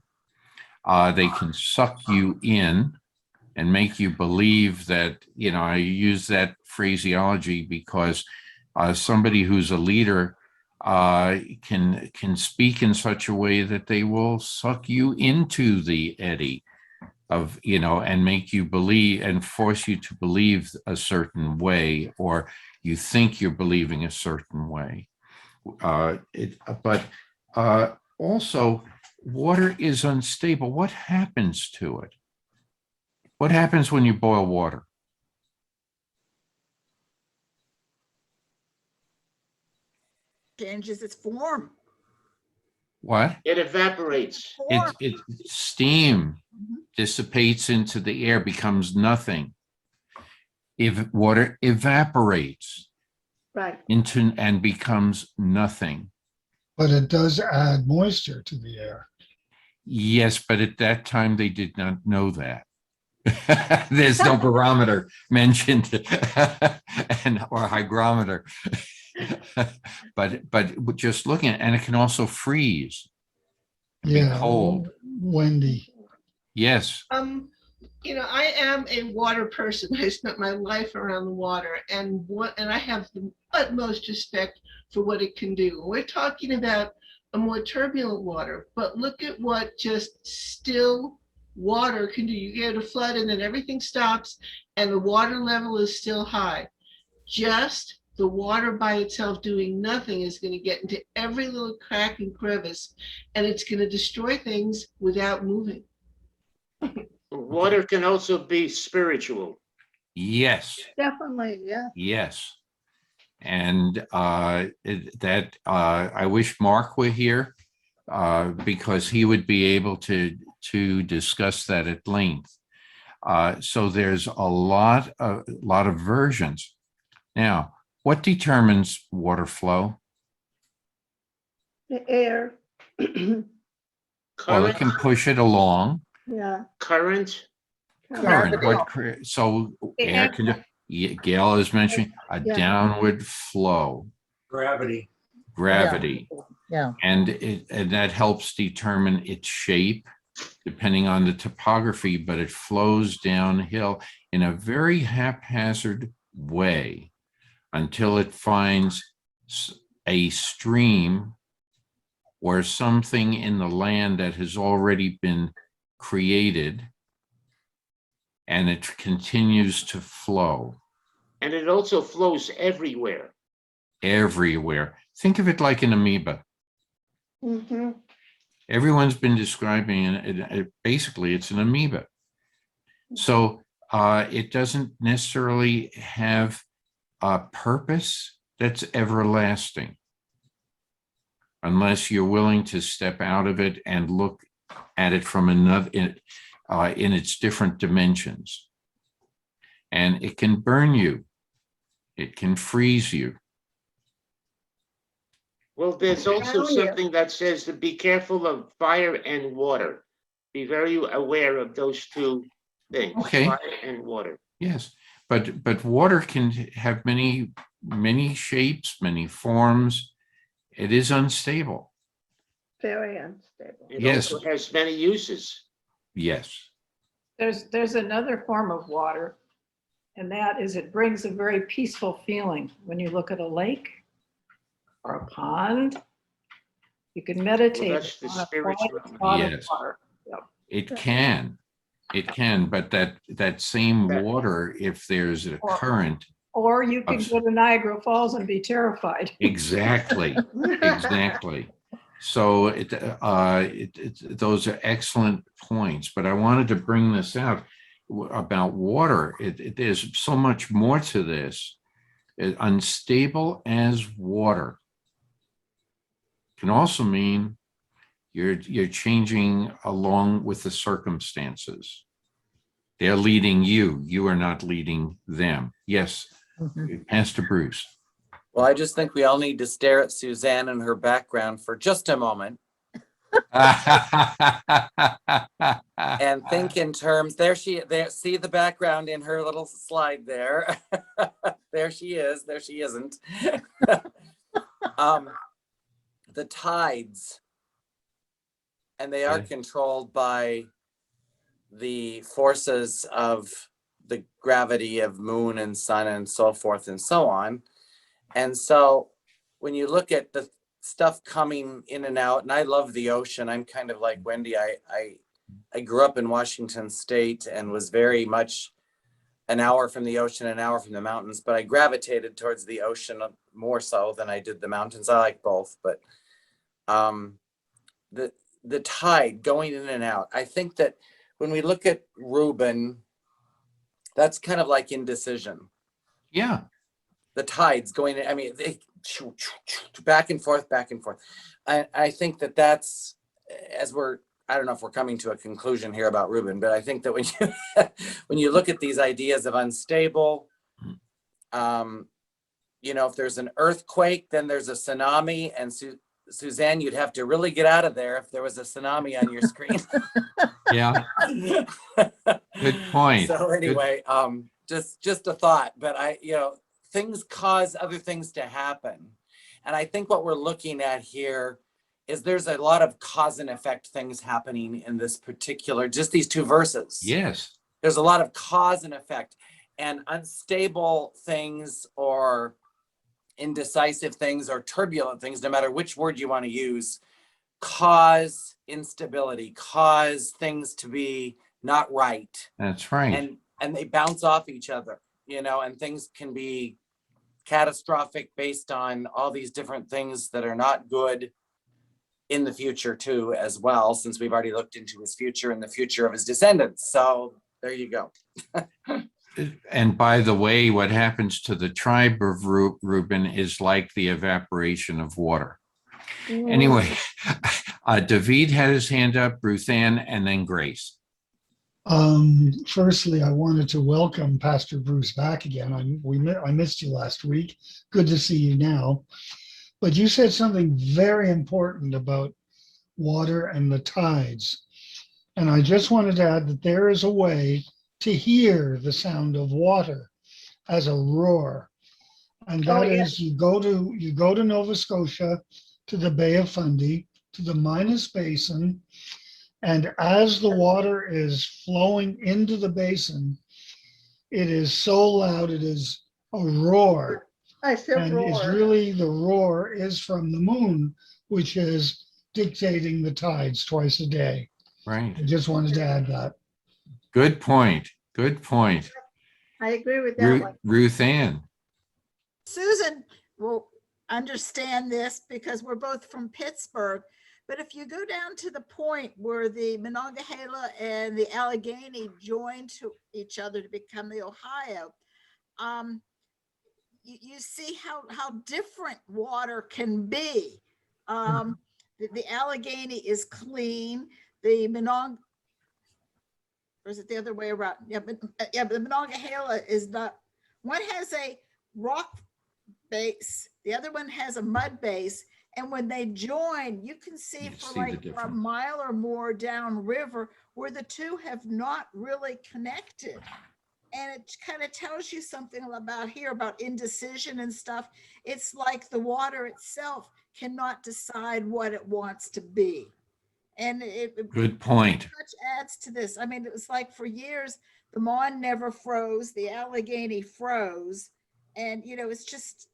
They can suck you in and make you believe that, you know, I use that phraseology because somebody who's a leader can speak in such a way that they will suck you into the eddy of, you know, and make you believe and force you to believe a certain way, or you think you're believing a certain way. But also, water is unstable. What happens to it? What happens when you boil water? Changes its form. What? It evaporates. It steam dissipates into the air, becomes nothing. If water evaporates Right. into and becomes nothing. But it does add moisture to the air. Yes, but at that time they did not know that. There's no barometer mentioned or hygrometer. but just looking at, and it can also freeze. Be Yeah, cold. windy. Yes. You know, I am a water person. I spent my life around the water, and I have the utmost respect for what it can do. We're talking about a more turbulent water, but look at what just still water can do. You get a flood and then everything stops and the water level is still high. Just the water by itself doing nothing is going to get into every little crack and crevice, and it's going to destroy things without moving. Water can also be spiritual. Yes. Definitely, yeah. Yes. And I wish Mark were here because he would be able to discuss that at length. So there's a lot of versions. Now, what determines water flow? The air. Well, it can push it along. Yeah. Current. Current. So air can. Gail is mentioning a downward flow. Gravity. Yeah. And that helps determine its shape depending on the topography, but it flows downhill in a very haphazard way until it finds a stream or something in the land that has already been created, and it continues to flow. And it also flows everywhere. Everywhere. Think of it like an amoeba. Mm-hmm. Everyone's been describing it. Basically, it's an amoeba. So it doesn't necessarily have a purpose that's everlasting unless you're willing to step out of it and look at it from another in its different dimensions. And it can burn you. It can freeze you. Well, there's also something that says to be careful of fire and water. Be very aware of those two things, Okay. fire and water. Yes, but water can have many shapes, many forms. It is unstable. Very unstable. It Yes. also has many uses. Yes. There's another form of water, and that is it brings a very peaceful feeling when you look at a lake or a pond. You can meditate Well, that's the on a spiritual. quiet spot of Yes. water. Yep. It can, but that same water, if there's a current. Or you can go to Niagara Falls and be terrified. Exactly. So those are excellent points, but I wanted to bring this out about water. There's so much more to this. Unstable as water can also mean you're changing along with the circumstances. They're leading you. You are not leading them. Yes, Pastor Bruce. Well, I just think we all need to stare at Suzanne and her background for just a moment and think in terms. There, see the background in her little slide there. There she is. There she isn't. The tides, and they are controlled by the forces of the gravity of moon and sun and so forth and so on. And so when you look at the stuff coming in and out, and I love the ocean. I'm kind of like Wendy. I grew up in Washington State and was very much an hour from the ocean, an hour from the mountains, but I gravitated towards the ocean more so than I did the mountains. I like both, but the tide going in and out. I think that when we look at Reuben, that's kind of like indecision. Yeah. The tides going in, I mean, they back and forth, back and forth. I think that that's, as I don't know if we're coming to a conclusion here about Reuben, but I think that when you when you look at these ideas of unstable, if there's an earthquake, then there's a tsunami, and Suzanne, you'd have to really get out of there if there was a tsunami on your screen. Yeah. Good point. So anyway, just a thought, but things cause other things to happen. And I think what we're looking at here is there's a lot of cause and effect things happening in this particular, just these two verses. Yes. There's a lot of cause and effect, and unstable things or indecisive things or turbulent things, no matter which word you want to use, cause instability, cause things to be not right. That's right. And they bounce off each other, and things can be catastrophic based on all these different things that are not good in the future too, as well, since we've already looked into his future and the future of his descendants. So there you go. And by the way, what happens to the tribe of Reuben is like the evaporation of water. Anyway, David had his hand up, Ruth Ann, and then Grace. Firstly, I wanted to welcome Pastor Bruce back again. I missed you last week. Good to see you now. But you said something very important about water and the tides. And I just wanted to add that there is a way to hear the sound of water as a roar. And that is you go to Nova Scotia, to the Bay of Fundy, to the Minas Basin, and as the water is flowing into the basin, it is so loud, it is a roar. I said and roar. it's really, the roar is from the moon, which is dictating the tides twice a day. Right. I just wanted to add that. Good point. Good point. I agree with that one. Ruth Ann. Susan will understand this because we're both from Pittsburgh. But if you go down to the point where the Monongahela and the Allegheny join to each other to become the Ohio, you see how different water can be. The Allegheny is clean. The or is it the other way around? But the Monongahela is not. One has a rock base, the other one has a mud base, and when they join, you can see for a mile or more downriver where the two have not really connected. And it kind of tells you something about indecision and stuff. It's like the water itself cannot decide what it wants to be. And good point. Much adds to this. I mean, it was like for years, the Mon never froze, the Allegheny froze. And, it's just,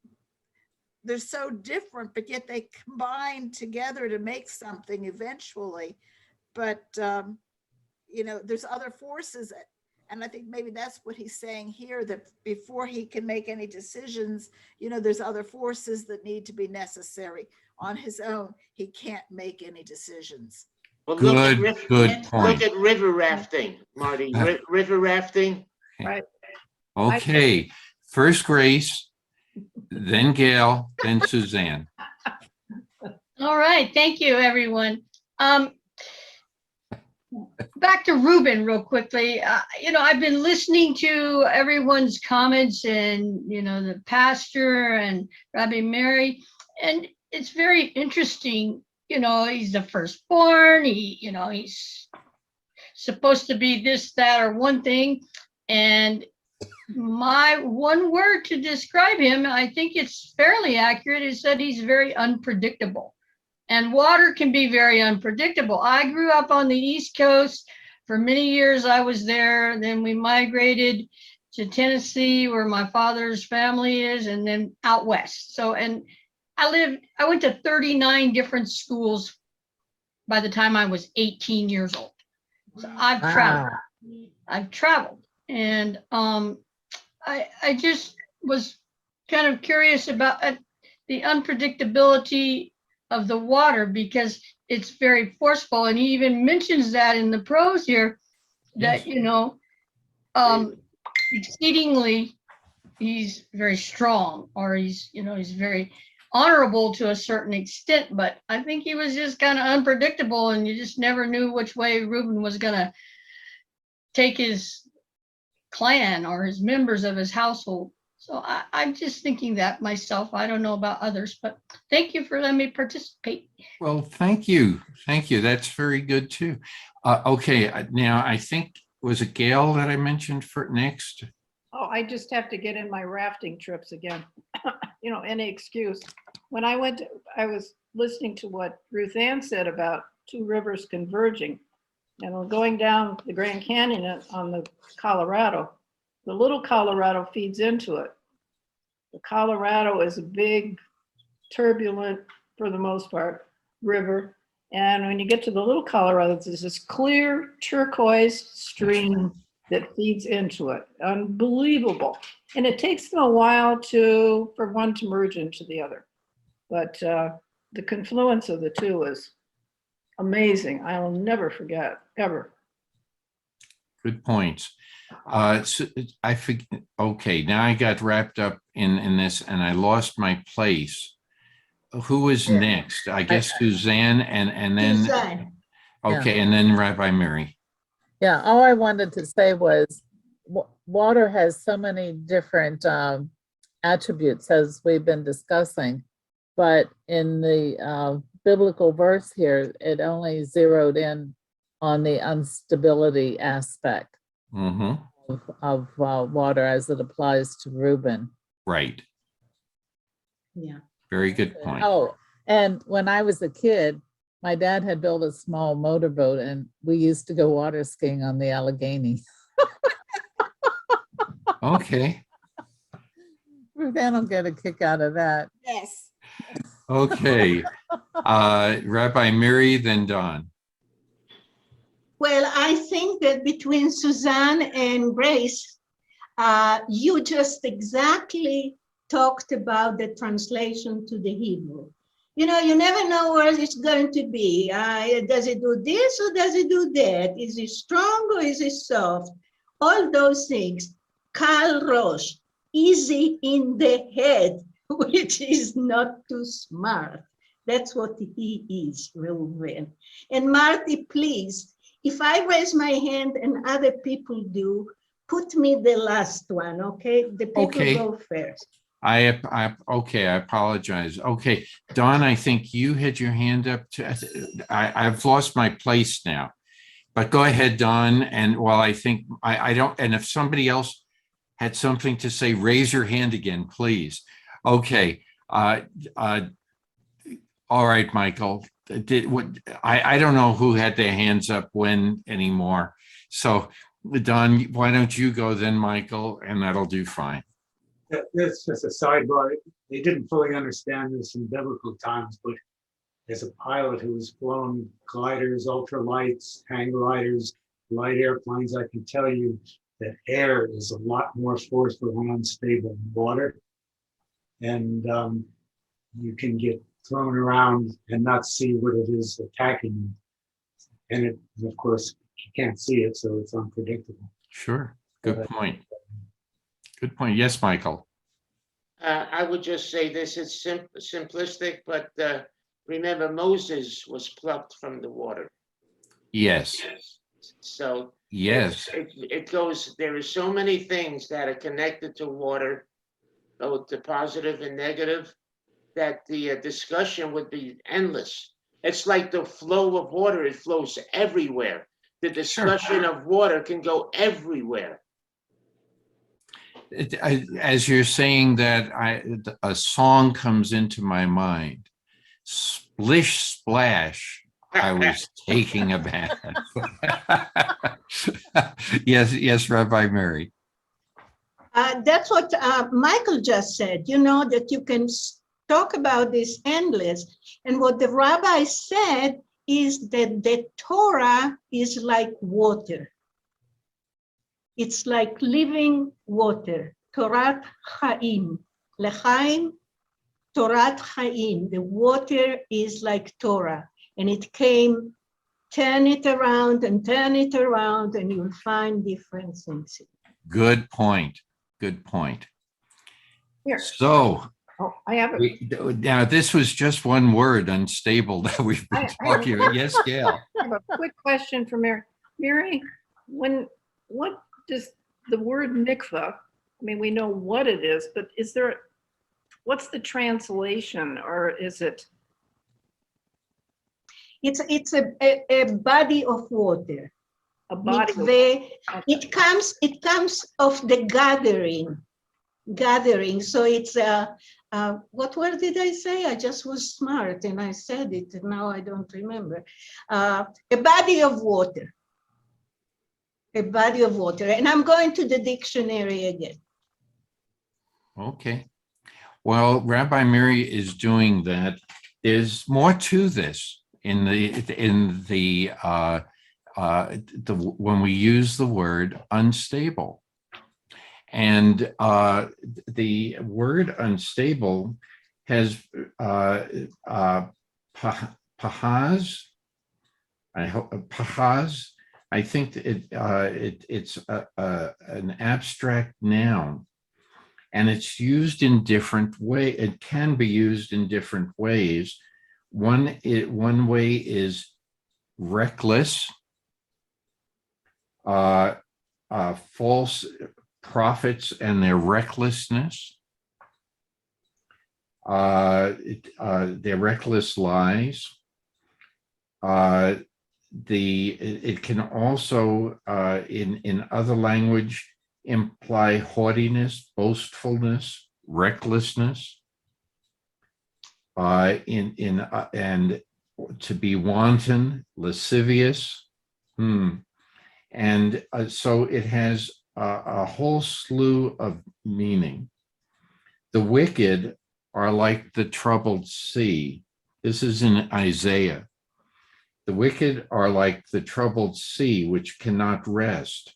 they're so different, but yet they combine together to make something eventually. But, there's other forces. And I think maybe that's what he's saying here, that before he can make any decisions, there's other forces that need to be necessary. on his own, he can't make any decisions. Well, Good look point. at river rafting, Marty. River rafting. Right. Okay, first Grace, then Gail, then Suzanne. All right, thank you, everyone. Back to Ruben real quickly. I've been listening to everyone's comments and, the pastor and Rabbi Mary, and it's very interesting. He's the firstborn. He's supposed to be this, that, or one thing. And my one word to describe him, I think it's fairly accurate, is that he's very unpredictable. And water can be very unpredictable. I grew up on the East Coast. For many years, I was there. Then we migrated to Tennessee, where my father's family is, and then out west. I went to 39 different schools by the time I was 18 years old. So I've traveled. And I just was kind of curious about the unpredictability of the water, because it's very forceful. And he even mentions that in the prose here, that, exceedingly, he's very strong, or he's very honorable to a certain extent. But I think he was just kind of unpredictable, and you just never knew which way Reuben was going to take his clan or his members of his household. So I'm just thinking that myself. I don't know about others, but thank you for letting me participate. Well, thank you. Thank you. That's very good too. Okay, now I think, was it Gail that I mentioned for next? Oh, I just have to get in my rafting trips again. Any excuse. When I was listening to what Ruth Ann said about two rivers converging, and going down the Grand Canyon on the Colorado. The little Colorado feeds into it. The Colorado is a big, turbulent, for the most part, river. And when you get to the little Colorado, there's this clear turquoise stream that feeds into it. Unbelievable. And it takes them a while for one to merge into the other. But the confluence of the two is amazing. I'll never forget, ever. Good points. So I forget. Okay, now I got wrapped up in this, and I lost my place. Who was next? I guess Suzanne, and then Suzanne. okay, and then Rabbi Mary. Yeah, all I wanted to say was water has so many different attributes, as we've been discussing, but in the biblical verse here, it only zeroed in on the instability aspect of water as it applies to Reuben. Right. Yeah. Very good point. Oh, and when I was a kid, my dad had built a small motorboat, and we used to go water skiing on the Allegheny. Okay. Reuben will get a kick out of that. Yes. Okay. Rabbi Mary, then Don. Well, I think that between Suzanne and Grace, you just exactly talked about the translation to the Hebrew. You never know where it's going to be. Does it do this or does it do that? Is it strong or is it soft? All those things. Kal Rosh, easy in the head, which is not too smart. That's what he is, Reuben. And Marty, please, if I raise my hand and other people do, put me the last one, okay? The people go first. Okay, I apologize. Okay, Don, I think you had your hand up to, I've lost my place now, but go ahead, Don. And while I think, I don't, and if somebody else had something to say, raise your hand again, please. Okay. All right, Michael. I don't know who had their hands up when anymore. So Don, why don't you go then, Michael, and that'll do fine. It's just a sidebar. They didn't fully understand this in biblical times, but as a pilot who has flown gliders, ultralights, hang gliders, light airplanes, I can tell you that air is a lot more forceful and unstable than water. And you can get thrown around and not see what it is attacking you. And it, of course, you can't see it, so it's unpredictable. Sure. Good point. Good point. Yes, Michael. I would just say this is simplistic, but remember Moses was plucked from the water. Yes. So Yes. it goes, there are so many things that are connected to water, both the positive and negative, that the discussion would be endless. It's like the flow of water, it flows everywhere. The discussion of water can go everywhere. As you're saying that, a song comes into my mind. Splish splash, I was taking a bath. Yes, Rabbi Mary. That's what Michael just said, you know, that you can talk about this endless. And what the rabbi said is that the Torah is like water. It's like living water. Torat Chaim. Lechaim, Torat Chaim. The water is like Torah. And it came, turn it around, and you'll find different things. Good point. Good point. Here. So, I have it. now this was just one word, unstable, that we've been talking about. Yes, Gail. I have a quick question for Mary. Mary, what does the word mikvah, I mean, we know what it is, but what's the translation, or is it? It's a body of water. A body. Mikveh, it comes of the gathering. So it's what word did I say? I just was smart and I said it, and now I don't remember. A body of water. A body of water. And I'm going to the dictionary again. Okay. Well, Rabbi Mary is doing that. There's more to this in the when we use the word unstable. And the word unstable has pahaz. Pahaz. I think it's an abstract noun, and it's used in different ways. It can be used in different ways. One way is reckless, false prophets and their recklessness, their reckless lies. It can also, in other language, imply haughtiness, boastfulness, recklessness, and to be wanton, lascivious, and so it has a whole slew of meaning. The wicked are like the troubled sea. This is in Isaiah. The wicked are like the troubled sea, which cannot rest,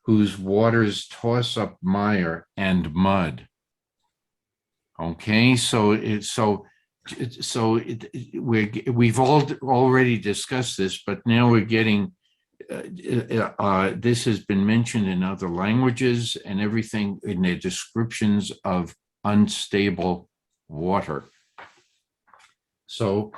whose waters toss up mire and mud. Okay, we've already discussed this, but now we're getting. This has been mentioned in other languages and everything in their descriptions of unstable water. So,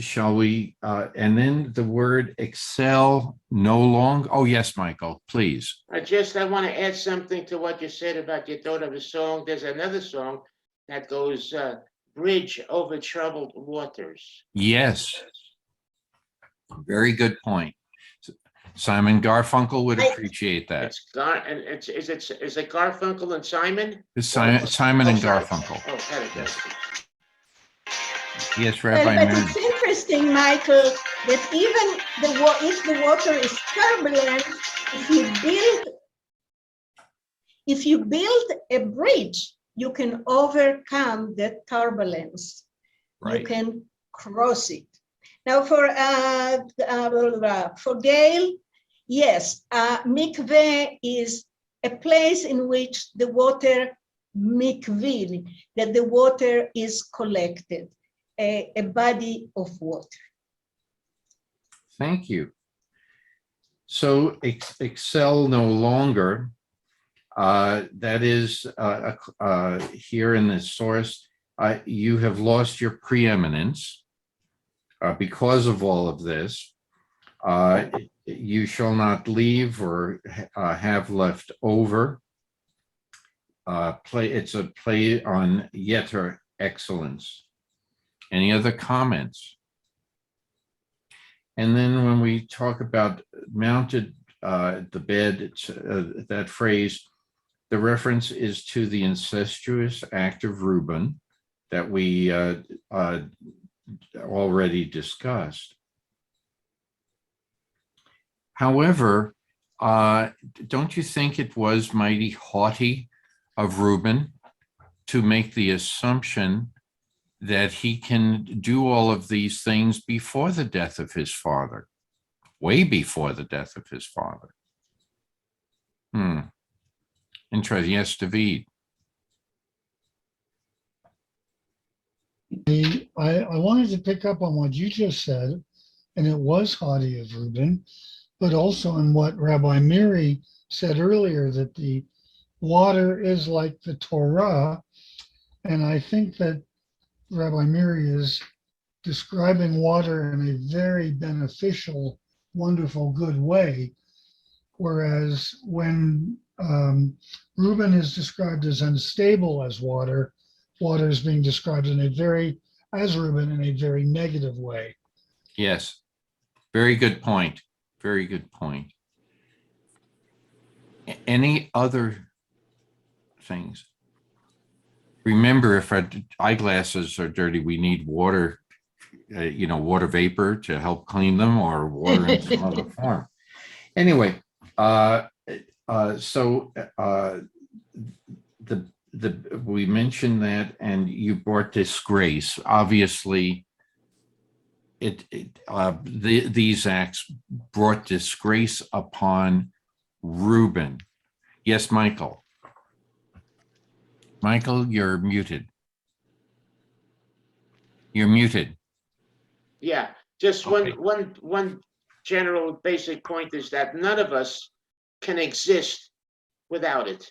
shall we? And then the word excel no longer. Oh, yes, Michael, please. I want to add something to what you said about your thought of a song. There's another song that goes, Bridge Over Troubled Waters. Yes. Very good point. Simon Garfunkel would appreciate that. Is it Garfunkel and Simon? It's Simon and Garfunkel. Yes. Yes, Rabbi But Mary. it's interesting, Michael, that even if the water is turbulent, if you build a bridge, you can overcome the turbulence. Right. You can cross it. Now, for Gail, yes, mikveh is a place in which the water mikveh, that the water is collected, a body of water. Thank you. So excel no longer. That is here in the source, you have lost your preeminence because of all of this. You shall not leave or have left over. It's a play on yeter excellence. Any other comments? And then when we talk about mounted the bed, it's, that phrase, the reference is to the incestuous act of Reuben that we already discussed. However, don't you think it was mighty haughty of Reuben to make the assumption that he can do all of these things before the death of his father, way before the death of his father? Interesting. Yes, David. I wanted to pick up on what you just said, and it was haughty of Reuben, but also on what Rabbi Miri said earlier, that the water is like the Torah. And I think that Rabbi Miri is describing water in a very beneficial, wonderful, good way. Whereas when Reuben is described as unstable as water, water is being described in a very, as Reuben, in a very negative way. Yes, very good point. Very good point. Any other things? Remember, if our eyeglasses are dirty, we need water, water vapor to help clean them, or water in some other form. Anyway, we mentioned that, and you brought disgrace. Obviously, these acts brought disgrace upon Reuben. Yes, Michael. Michael, you're muted. You're muted. Yeah, just Okay. one general basic point is that none of us can exist without it.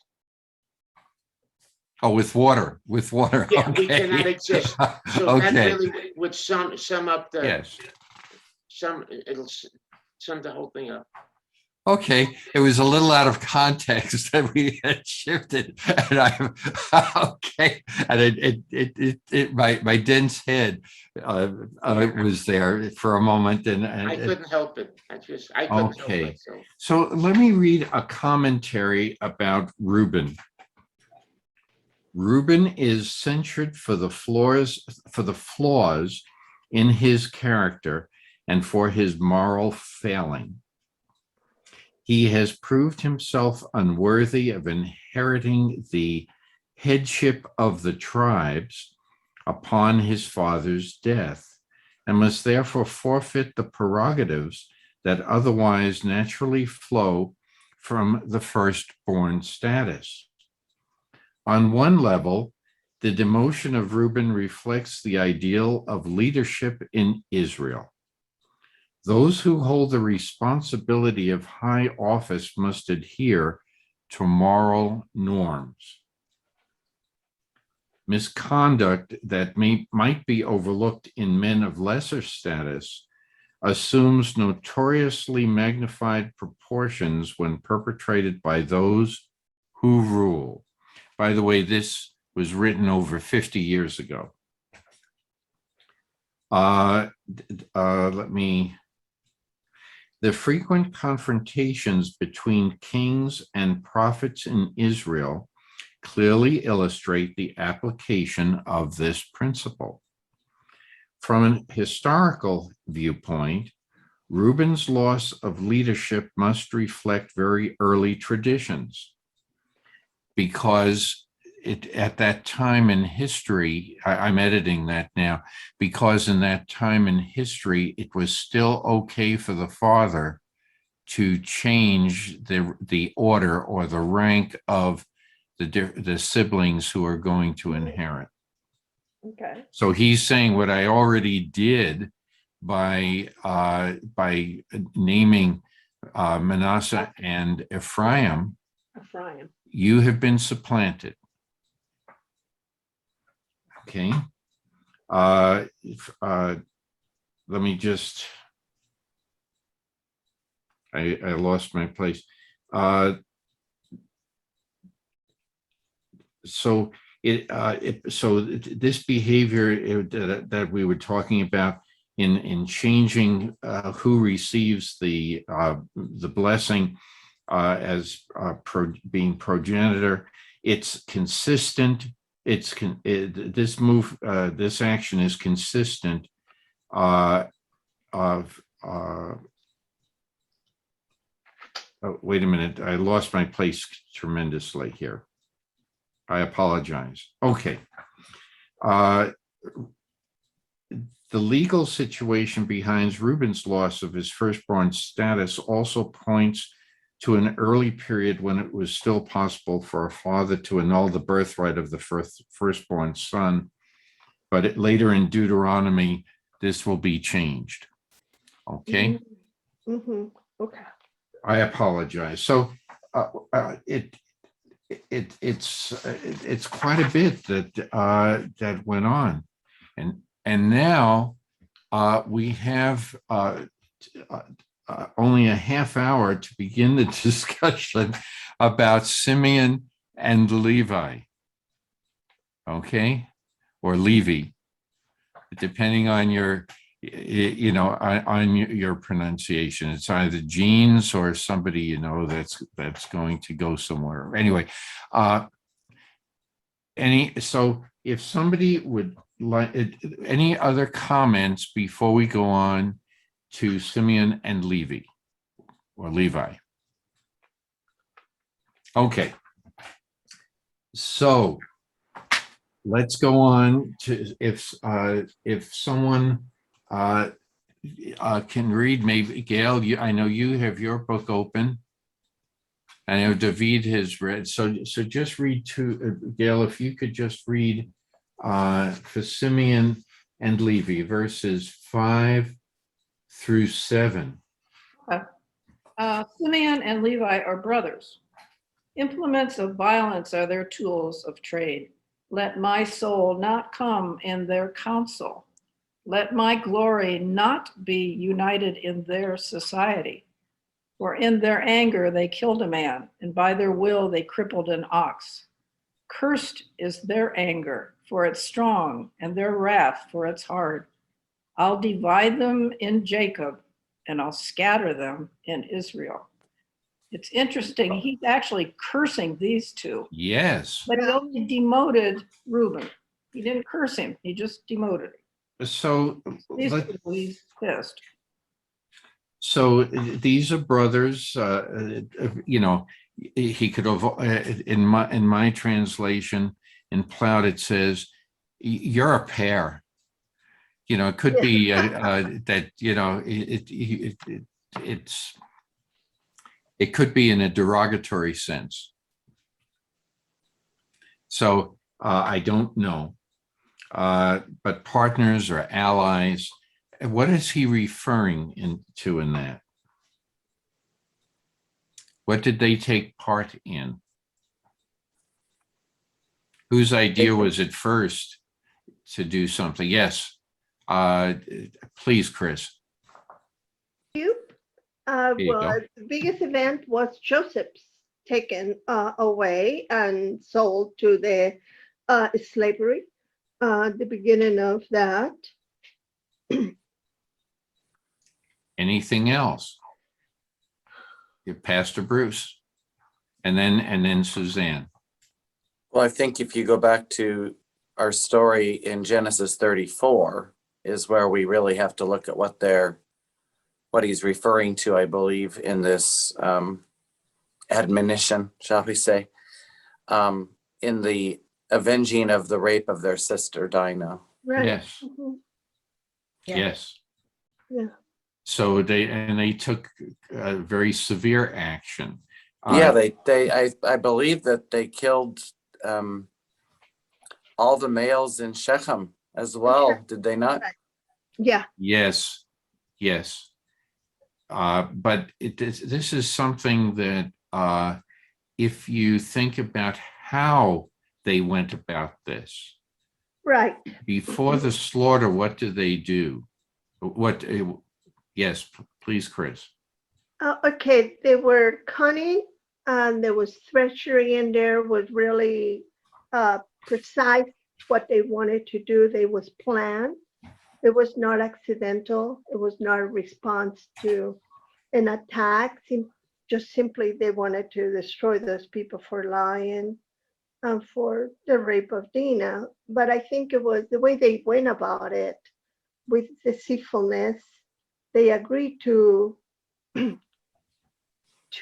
Oh, with water. Yeah, we Okay. cannot exist. So Okay. that really would sum up the Yes. it'll sum the whole thing up. Okay, it was a little out of context that we had shifted, and I'm okay. And my dense head was there for a moment, and I couldn't help it. I couldn't help okay. myself. So let me read a commentary about Reuben. Reuben is censured for the flaws in his character and for his moral failing. He has proved himself unworthy of inheriting the headship of the tribes upon his father's death, and must therefore forfeit the prerogatives that otherwise naturally flow from the firstborn status. On one level, the demotion of Reuben reflects the ideal of leadership in Israel. Those who hold the responsibility of high office must adhere to moral norms. Misconduct that might be overlooked in men of lesser status assumes notoriously magnified proportions when perpetrated by those who rule. By the way, this was written over 50 years ago. The frequent confrontations between kings and prophets in Israel clearly illustrate the application of this principle. From an historical viewpoint, Reuben's loss of leadership must reflect very early traditions, because at that time in history, I'm editing that now, because in that time in history, it was still okay for the father to change the order or the rank of the siblings who are going to inherit. Okay. So he's saying what I already did by naming Manasseh and Ephraim, you have been supplanted. Okay. Let me just, I lost my place. So this behavior that we were talking about in changing who receives the blessing as being progenitor, it's consistent. This action is consistent wait a minute, I lost my place tremendously here. I apologize. Okay. The legal situation behind Reuben's loss of his firstborn status also points to an early period when it was still possible for a father to annul the birthright of the firstborn son. But later in Deuteronomy, this will be changed. Okay. Mm-hmm. Okay. I apologize. So it's quite a bit that went on, and now we have only a half hour to begin the discussion about Simeon and Levi. Okay, or Levi, depending on your on your pronunciation. It's either genes or somebody that's going to go somewhere. Anyway, so if somebody would like any other comments before we go on to Simeon and Levi or Levi. Okay, so let's go on to if someone can read, maybe Gail, I know you have your book open. I know David has read, so just read Gail, if you could just read for Simeon and Levi, verses 5 through 7. Okay. Simeon and Levi are brothers. Implements of violence are their tools of trade. Let my soul not come in their counsel. Let my glory not be united in their society. For in their anger they killed a man, and by their will they crippled an ox. Cursed is their anger, for it's strong, and their wrath, for it's hard. I'll divide them in Jacob, and I'll scatter them in Israel. It's interesting, he's actually cursing these two. Yes. But he only demoted Reuben. He didn't curse him, he just demoted him. So These two, he's pissed. So these are brothers. He could have in my translation in Plowed it says you're a pair. It could be that it could be in a derogatory sense. So I don't know, but partners or allies. What is he referring to in that? What did they take part in? Whose idea was it first to do something? Yes. Please, Chris. Well, the biggest event was Joseph's taken away and sold to the slavery. The beginning of that. Anything else? Pastor Bruce, and then Suzanne. Well, I think if you go back to our story in Genesis 34 is where we really have to look at what he's referring to, I believe, in this admonition, shall we say, in the avenging of the rape of their sister Dinah. Right. Yes. Mm-hmm. Yes. Yeah. So they took very severe action. Yeah, I believe that they killed all the males in Shechem as well. Did they not? Yeah. Yes, yes. But this is something that if you think about how they went about this, Right. before the slaughter, what do they do? Yes, please, Chris. Okay, they were cunning and there was treachery in there, was really precise what they wanted to do. They was planned. It was not accidental. It was not a response to an attack. Just simply they wanted to destroy those people for lying and for the rape of Dina. But I think it was the way they went about it with deceitfulness. They agreed to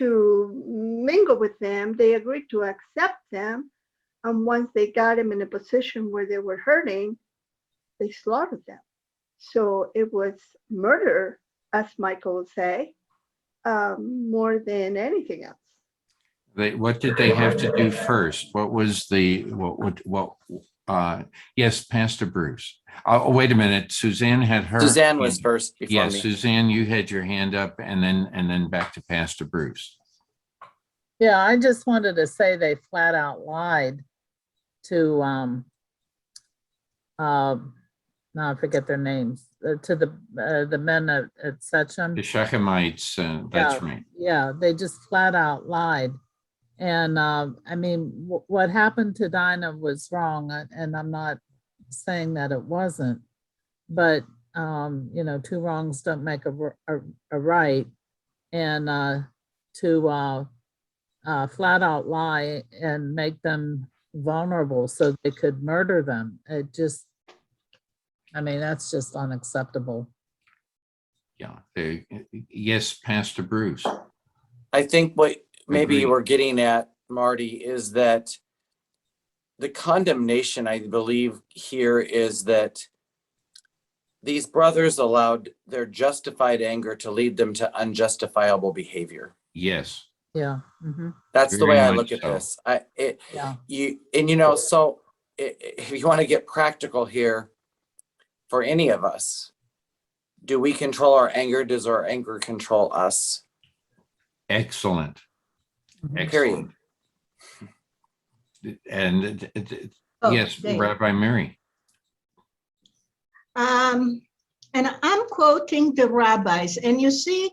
mingle with them. They agreed to accept them. And once they got them in a position where they were hurting, they slaughtered them. So it was murder, as Michael would say, more than anything else. What did they have to do first? What was yes, Pastor Bruce. Oh, wait a minute. Suzanne had her. Suzanne was first before yes, me. Suzanne, you had your hand up, and then back to Pastor Bruce. Yeah, I just wanted to say they flat out lied to now I forget their names, to the men at Sechem. The Shechemites, that's right. Yeah, they just flat out lied. And I mean, what happened to Dinah was wrong, and I'm not saying that it wasn't, but you know, two wrongs don't make a right. And to flat out lie and make them vulnerable so they could murder them, it just, I mean, that's just unacceptable. Yeah. Yes, Pastor Bruce. I think what maybe you were getting at, Marty, is that the condemnation, I believe, here is that these brothers allowed their justified anger to lead them to unjustifiable behavior. Yes. Yeah. Mm-hmm. That's the Very way I much look at so. this. Yeah. You know, so if you want to get practical here, for any of us, do we control our anger? Does our anger control us? Excellent. Period. And Oh, yes, Dave. Rabbi Mary. And I'm quoting the rabbis, and you see,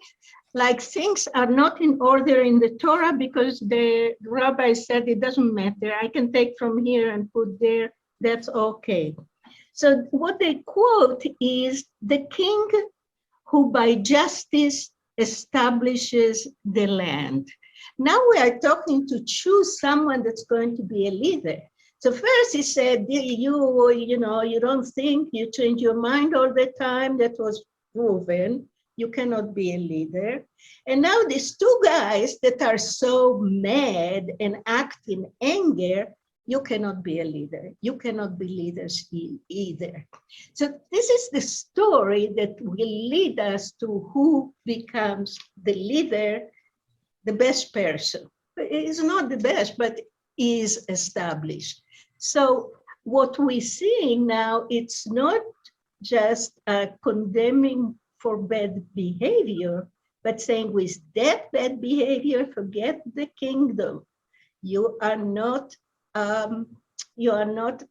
like things are not in order in the Torah because the rabbi said it doesn't matter. I can take from here and put there. That's okay. So what they quote is the king who by justice establishes the land. Now we are talking to choose someone that's going to be a leader. So first he said, you don't think, you change your mind all the time. That was proven. You cannot be a leader. And now these two guys that are so mad and act in anger, you cannot be a leader. You cannot be leaders either. So this is the story that will lead us to who becomes the leader, the best person. It's not the best, but is established. So what we're seeing now, it's not just condemning for bad behavior, but saying with that bad behavior, forget the kingdom. You are not you're not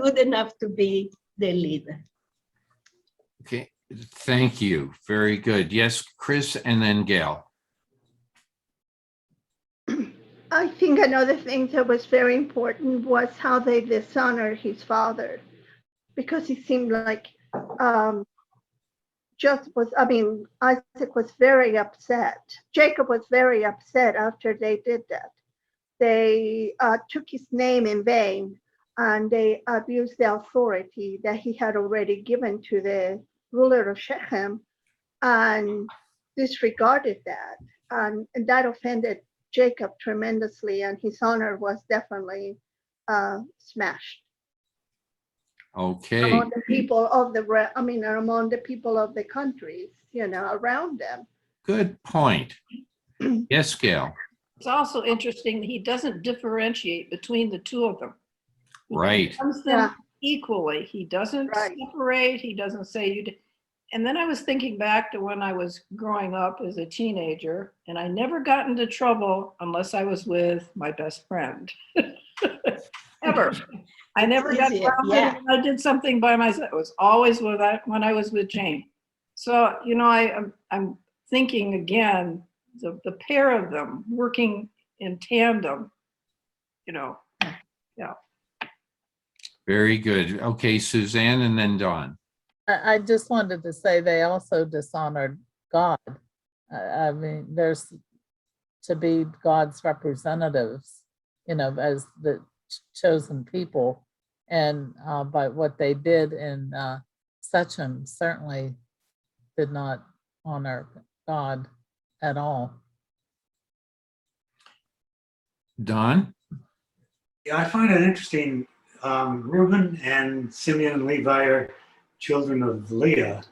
good enough to be the leader. Okay, thank you. Very good. Yes, Chris, and then Gail. I think another thing that was very important was how they dishonored his father, because he seemed like Isaac was very upset. Jacob was very upset after they did that. They took his name in vain, and they abused the authority that he had already given to the ruler of Shechem and disregarded that. And that offended Jacob tremendously, and his honor was definitely smashed. Okay. Among the people of among the people of the countries, around them. Good point. Yes, Gail. It's also interesting that he doesn't differentiate between the two of them. He Right. condemns them Yeah. equally. He doesn't Right. separate. He doesn't say you. And then I was thinking back to when I was growing up as a teenager, and I never got into trouble unless I was with my best friend. Ever. I never got Easier, grounded yeah. when I did something by myself. It was always with that when I was with Jane. So, you know, I'm thinking again, the pair of them working in tandem, you know, yeah. Very good. Okay, Suzanne and then Dawn. I just wanted to say they also dishonored God. I mean, there's to be God's representatives, you know, as the chosen people. And by what they did in Sechem certainly did not honor God at all. Don? Yeah, I find it interesting. Reuben and Simeon and Levi are children of Leah.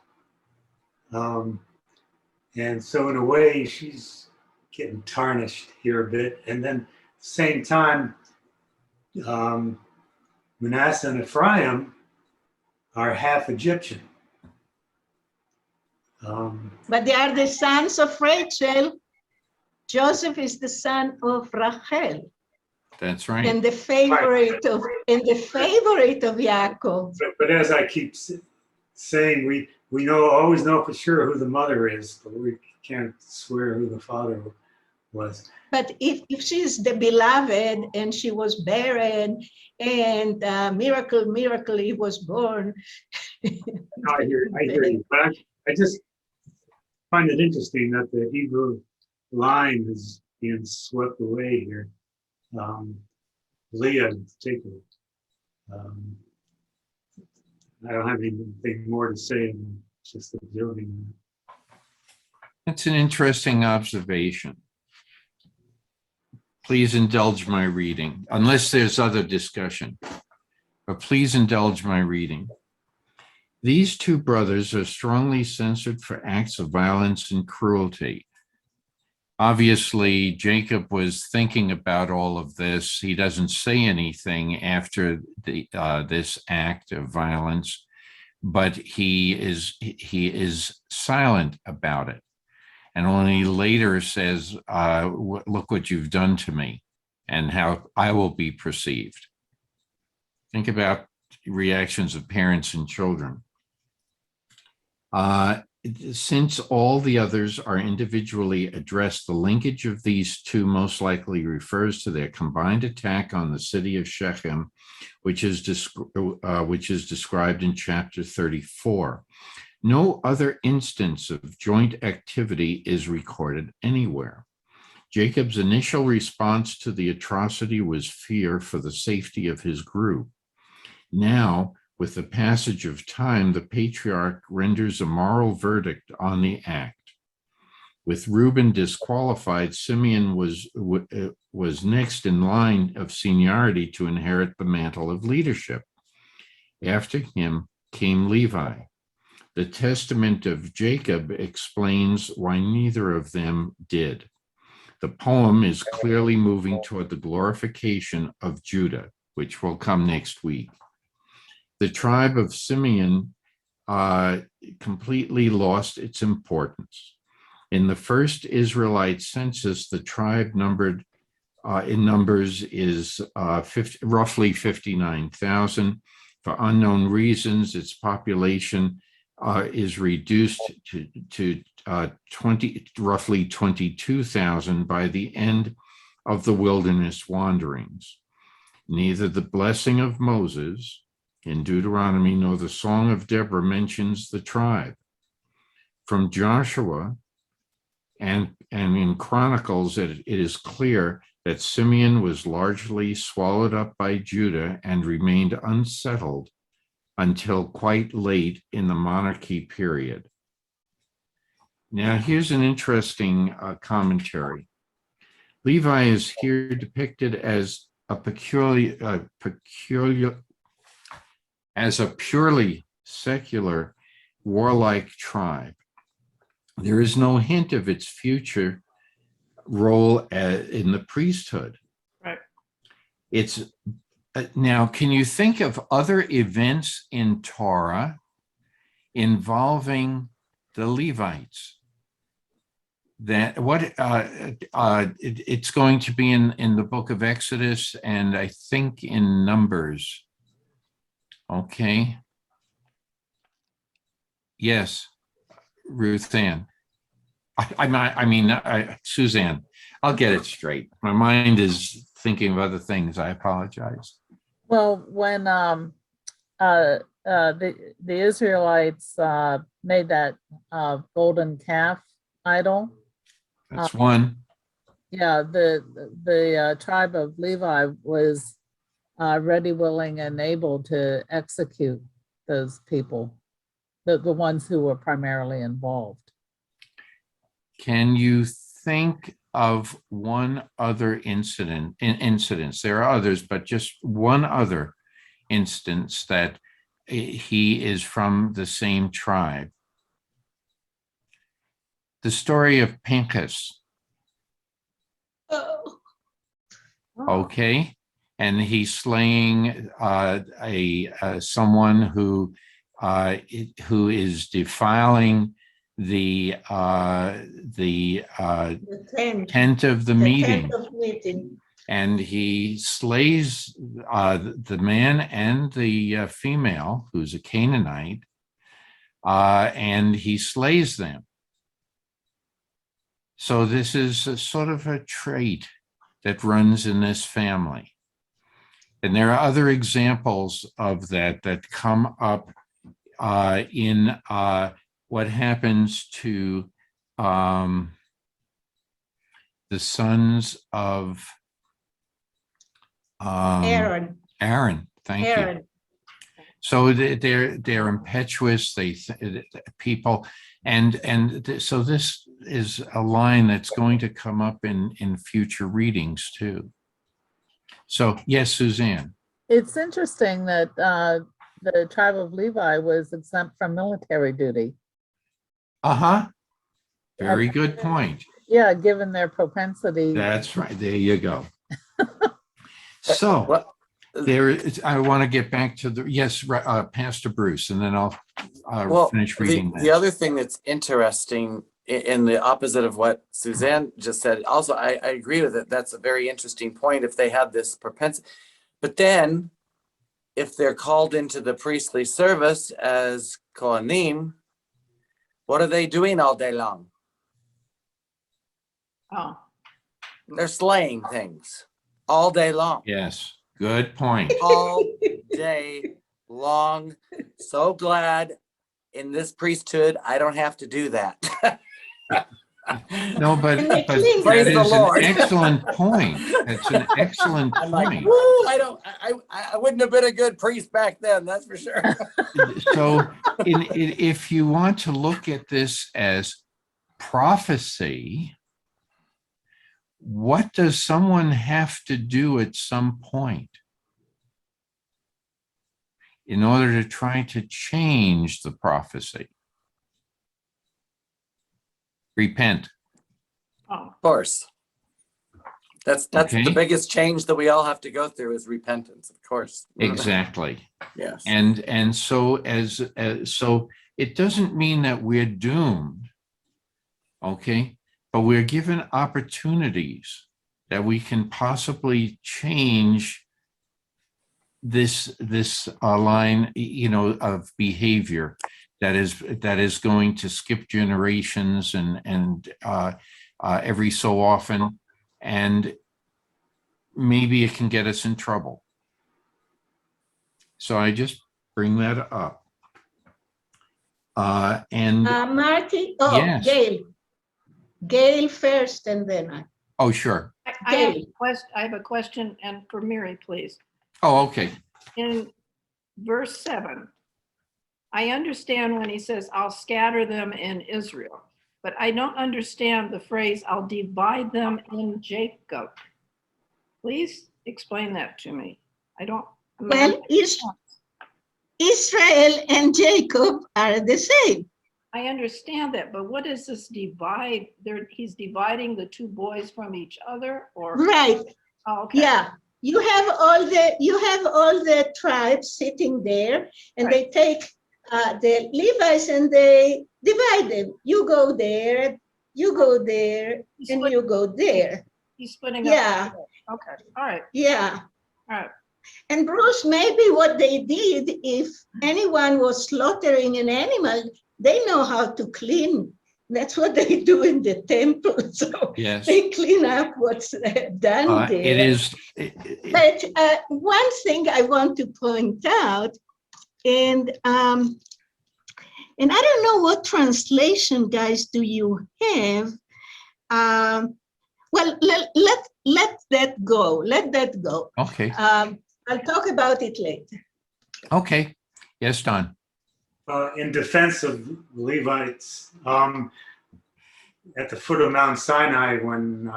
And so in a way, she's getting tarnished here a bit. And then at the same time, Manasseh and Ephraim are half Egyptian. But they are the sons of Rachel. Joseph is the son of Rachel. That's right. And the favorite of Yaakov. But as I keep saying, we always know for sure who the mother is, but we can't swear who the father was. But if she's the beloved and she was barren and miracle, he was born. No, I hear you. But I just find it interesting that the Hebrew line is being swept away here. Leah in particular. I don't have anything more to say. I'm just observing that. That's an interesting observation. Please indulge my reading, unless there's other discussion. But please indulge my reading. These two brothers are strongly censored for acts of violence and cruelty. Obviously, Jacob was thinking about all of this. He doesn't say anything after this act of violence, but he is silent about it, and only later says, "Look what you've done to me, and how I will be perceived." Think about reactions of parents and children. Since all the others are individually addressed, the linkage of these two most likely refers to their combined attack on the city of Shechem, which is described in chapter 34. No other instance of joint activity is recorded anywhere. Jacob's initial response to the atrocity was fear for the safety of his group. Now, with the passage of time, the patriarch renders a moral verdict on the act. With Reuben disqualified, Simeon was next in line of seniority to inherit the mantle of leadership. After him came Levi. The testament of Jacob explains why neither of them did. The poem is clearly moving toward the glorification of Judah, which will come next week. The tribe of Simeon completely lost its importance. In the first Israelite census, the tribe numbered in numbers is roughly 59,000. For unknown reasons, its population is reduced to roughly 22,000 by the end of the wilderness wanderings. Neither the blessing of Moses in Deuteronomy nor the Song of Deborah mentions the tribe. From Joshua and in Chronicles, it is clear that Simeon was largely swallowed up by Judah and remained unsettled until quite late in the monarchy period. Now, here's an interesting commentary. Levi is here depicted as a purely secular, warlike tribe. there is no hint of its future role in the priesthood. Right. It's now, can you think of other events in Torah involving the Levites? That it's going to be in the book of Exodus and I think in Numbers. Okay. Yes, Ruth Ann. Suzanne. I'll get it straight. My mind is thinking of other things. I apologize. Well, when the Israelites made that golden calf idol. That's one. Yeah, the tribe of Levi was ready, willing, and able to execute those people, the ones who were primarily involved. Can you think of one other incidents? There are others, but just one other instance that he is from the same tribe. The story of Pinchas. Oh. Okay, and he's slaying someone who is defiling the tent of the meeting. And he slays the man and the female, who's a Canaanite, and he slays them. So this is a sort of a trait that runs in this family. And there are other examples of that come up in what happens to the sons of Aaron. Thank you. So they're impetuous. People, and so this is a line that's going to come up in future readings too. So yes, Suzanne. It's interesting that the tribe of Levi was exempt from military duty. Very good point. Yeah, given their propensity. That's right. There you go. So there is, I want to get back to Pastor Bruce, and then I'll finish reading the other thing that's interesting in the opposite of what Suzanne just said, also, I agree with it. That's a very interesting point if they have this propensity. But then if they're called into the priestly service as Kohanim, what are they doing all day long? Oh. They're slaying things all day long. Yes, good point. All day long. So glad in this priesthood I don't have to do that. No, but that Praise is the Lord. an excellent point. It's an excellent I'm point. like, woo, I wouldn't have been a good priest back then, that's for sure. So if you want to look at this as prophecy, what does someone have to do at some point in order to try to change the prophecy? Repent. Of course. That's Okay. The biggest change that we all have to go through is repentance, of course. Exactly. Yes. And so so it doesn't mean that we're doomed. Okay. But we're given opportunities that we can possibly change this line, of behavior that is going to skip generations and every so often, and maybe it can get us in trouble. So I just bring that up. And Marty, yes. Gail first, and then I. Oh, sure. I have a question, and for Mary, please. Oh, okay. In verse 7, I understand when he says, I'll scatter them in Israel, but I don't understand the phrase, I'll divide them in Jacob. Please explain that to me. Well, Israel and Jacob are the same. I understand that, but what is this divide? There, he's dividing the two boys from each other, or? Right, Oh, okay. yeah. You have all the tribes sitting there, and Right. they take the Levites and they divide them. You go there, you go there, He's and split- you go there. He's splitting Yeah. up. Okay, all right, Yeah. all right. And Bruce, maybe what they did, if anyone was slaughtering an animal, they know how to clean. That's what they do in the temple. So Yes. they clean up what's done there. It is. But one thing I want to point out, and I don't know what translation, guys, do you have? Well, let that go. Let that go. Okay. I'll talk about it later. Okay. Yes, Don. In defense of Levites, at the foot of Mount Sinai, when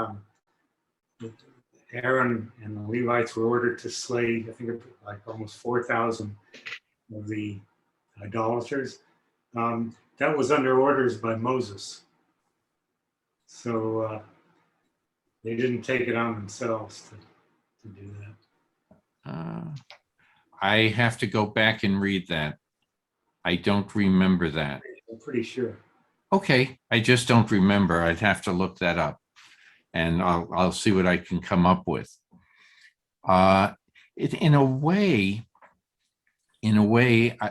Aaron and the Levites were ordered to slay, I think like almost 4,000 of the idolaters, that was under orders by Moses. So they didn't take it on themselves to do that. I have to go back and read that. I don't remember that. I'm pretty sure. Okay, I just don't remember. I'd have to look that up, and I'll see what I can come up with. In a way,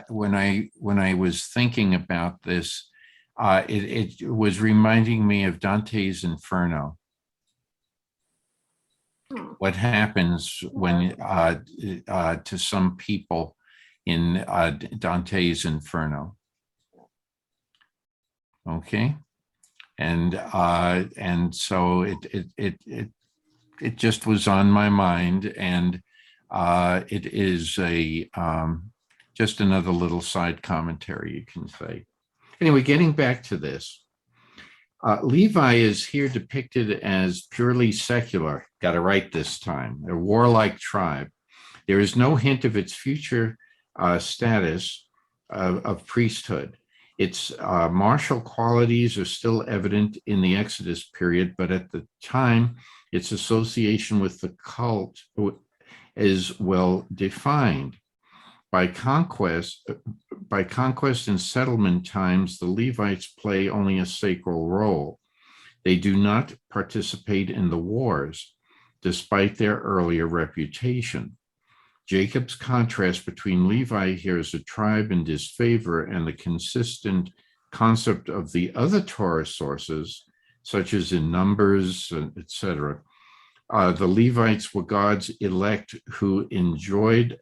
when I was thinking about this, it was reminding me of Dante's Inferno. What happens when to some people in Dante's Inferno? Okay, and so it just was on my mind, and it is a just another little side commentary, you can say. Anyway, getting back to this. Levi is here depicted as purely secular, got it right this time, a warlike tribe. There is no hint of its future status of priesthood. Its martial qualities are still evident in the Exodus period, but at the time, its association with the cult is well defined. By conquest and settlement times, the Levites play only a sacral role. They do not participate in the wars, despite their earlier reputation. Jacob's contrast between Levi here as a tribe in disfavor and the consistent concept of the other Torah sources, such as in Numbers, etc. The Levites were God's elect who enjoyed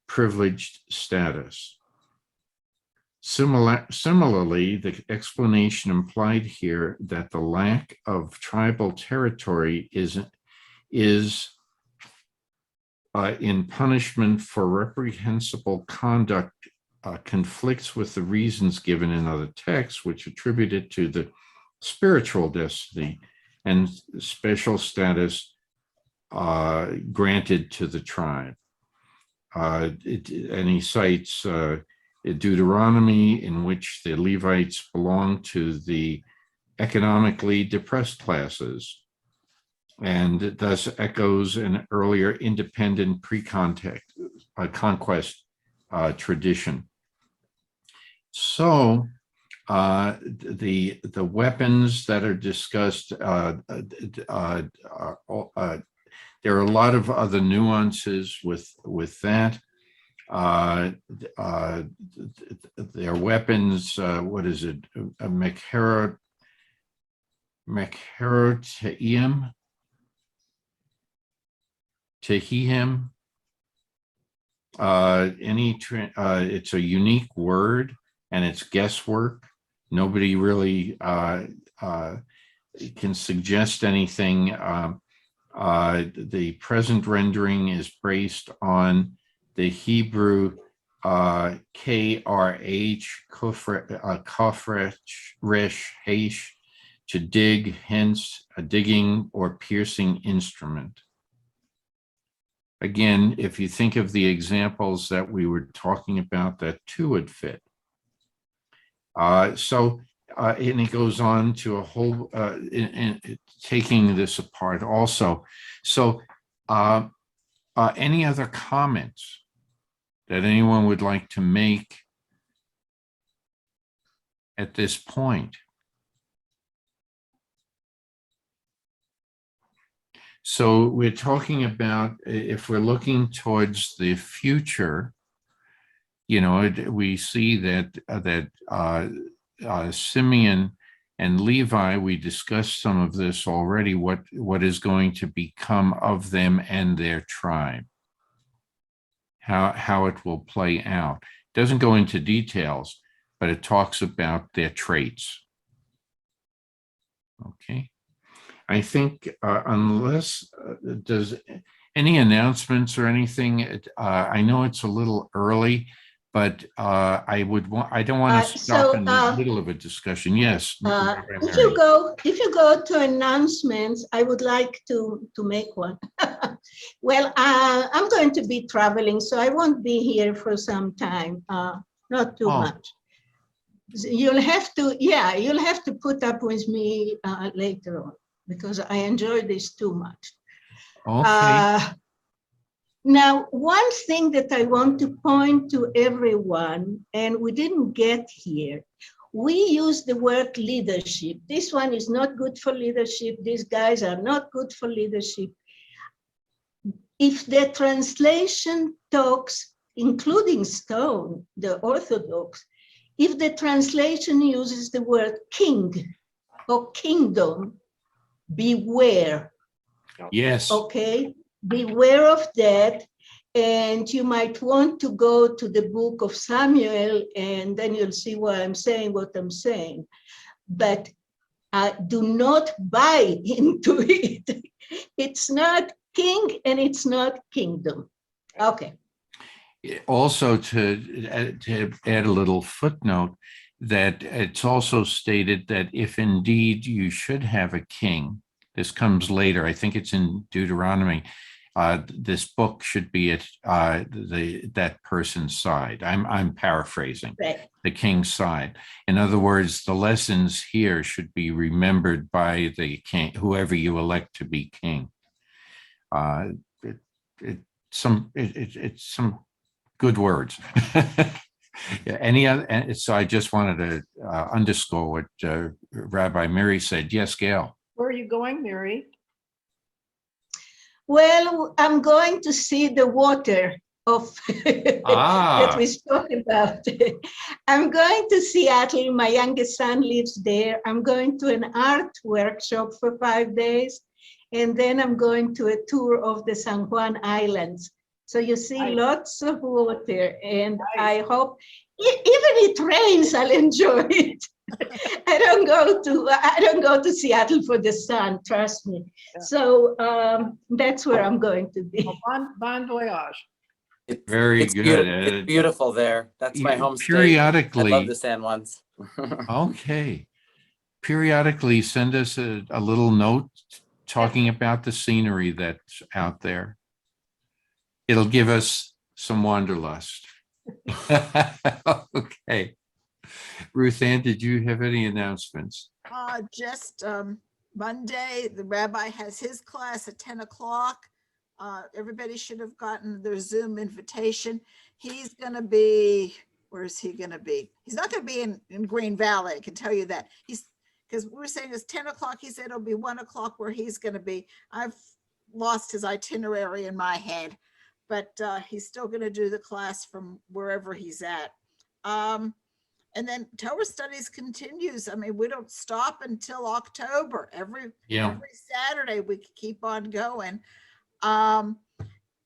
privileged status. Similarly, the explanation implied here that the lack of tribal territory is in punishment for reprehensible conduct conflicts with the reasons given in other texts, which attribute it to the spiritual destiny and special status granted to the tribe. And he cites Deuteronomy, in which the Levites belong to the economically depressed classes, and thus echoes an earlier independent conquest tradition. So the weapons that are discussed, there are a lot of other nuances with that. Their weapons, what is it? A Mecheroteim? Tehim. It's a unique word, and it's guesswork. Nobody really can suggest anything. The present rendering is based on the Hebrew KRH, resh, hesh, to dig, hence a digging or piercing instrument. Again, if you think of the examples that we were talking about, that too would fit. And it goes on to a whole, in taking this apart also. So any other comments that anyone would like to make at this point? So we're talking about, if we're looking towards the future, you know, we see that Simeon and Levi, we discussed some of this already, what is going to become of them and their tribe, how it will play out. It doesn't go into details, but it talks about their traits. Okay. I think unless does any announcements or anything, I know it's a little early, but I don't want to stop in the middle of a discussion. Yes. If you go to announcements, I would like to make one. Well, I'm going to be traveling, so I won't be here for some time, not too much. You'll have to put up with me later on, because I enjoy this too much. Okay. Now, one thing that I want to point to everyone, and we didn't get here, we use the word leadership. This one is not good for leadership. These guys are not good for leadership. If the translation talks, including Stone, the Orthodox, if the translation uses the word king or kingdom, beware. Yes. Okay, beware of that. And you might want to go to the book of Samuel, and then you'll see why I'm saying what I'm saying. But do not buy into it. It's not king and it's not kingdom. Okay. Also, to add a little footnote, that it's also stated that if indeed you should have a king, this comes later, I think it's in Deuteronomy, this book should be at that person's side. I'm paraphrasing, right. The king's side. In other words, the lessons here should be remembered by the king, whoever you elect to be king. It's some good words. Any other? So I just wanted to underscore what Rabbi Mary said. Yes, Gail. Where are you going, Mary? Well, I'm going to see the water of that we spoke about. I'm going to Seattle. My youngest son lives there. I'm going to an art workshop for 5 days. And then I'm going to a tour of the San Juan Islands. So you see lots of water, and I hope, even if it rains, I'll enjoy it. I don't go to Seattle for the sun, trust me. Yeah. So that's where I'm going to be. Bon voyage. It's good. It's beautiful there. That's my home periodically, state. I love the San Juans. Okay. Periodically send us a little note talking about the scenery that's out there. It'll give us some wanderlust. Okay. Ruth Ann, did you have any announcements? Just Monday, the rabbi has his class at 10 o'clock. Everybody should have gotten their Zoom invitation. He's going to be, where is he going to be? He's not going to be in Green Valley, I can tell you that. Because we're saying it's 10 o'clock. He said it'll be 1 o'clock where he's going to be. I've lost his itinerary in my head, but he's still going to do the class from wherever he's at. And then Torah studies continues. I mean, we don't stop until October. Every Saturday we keep on going.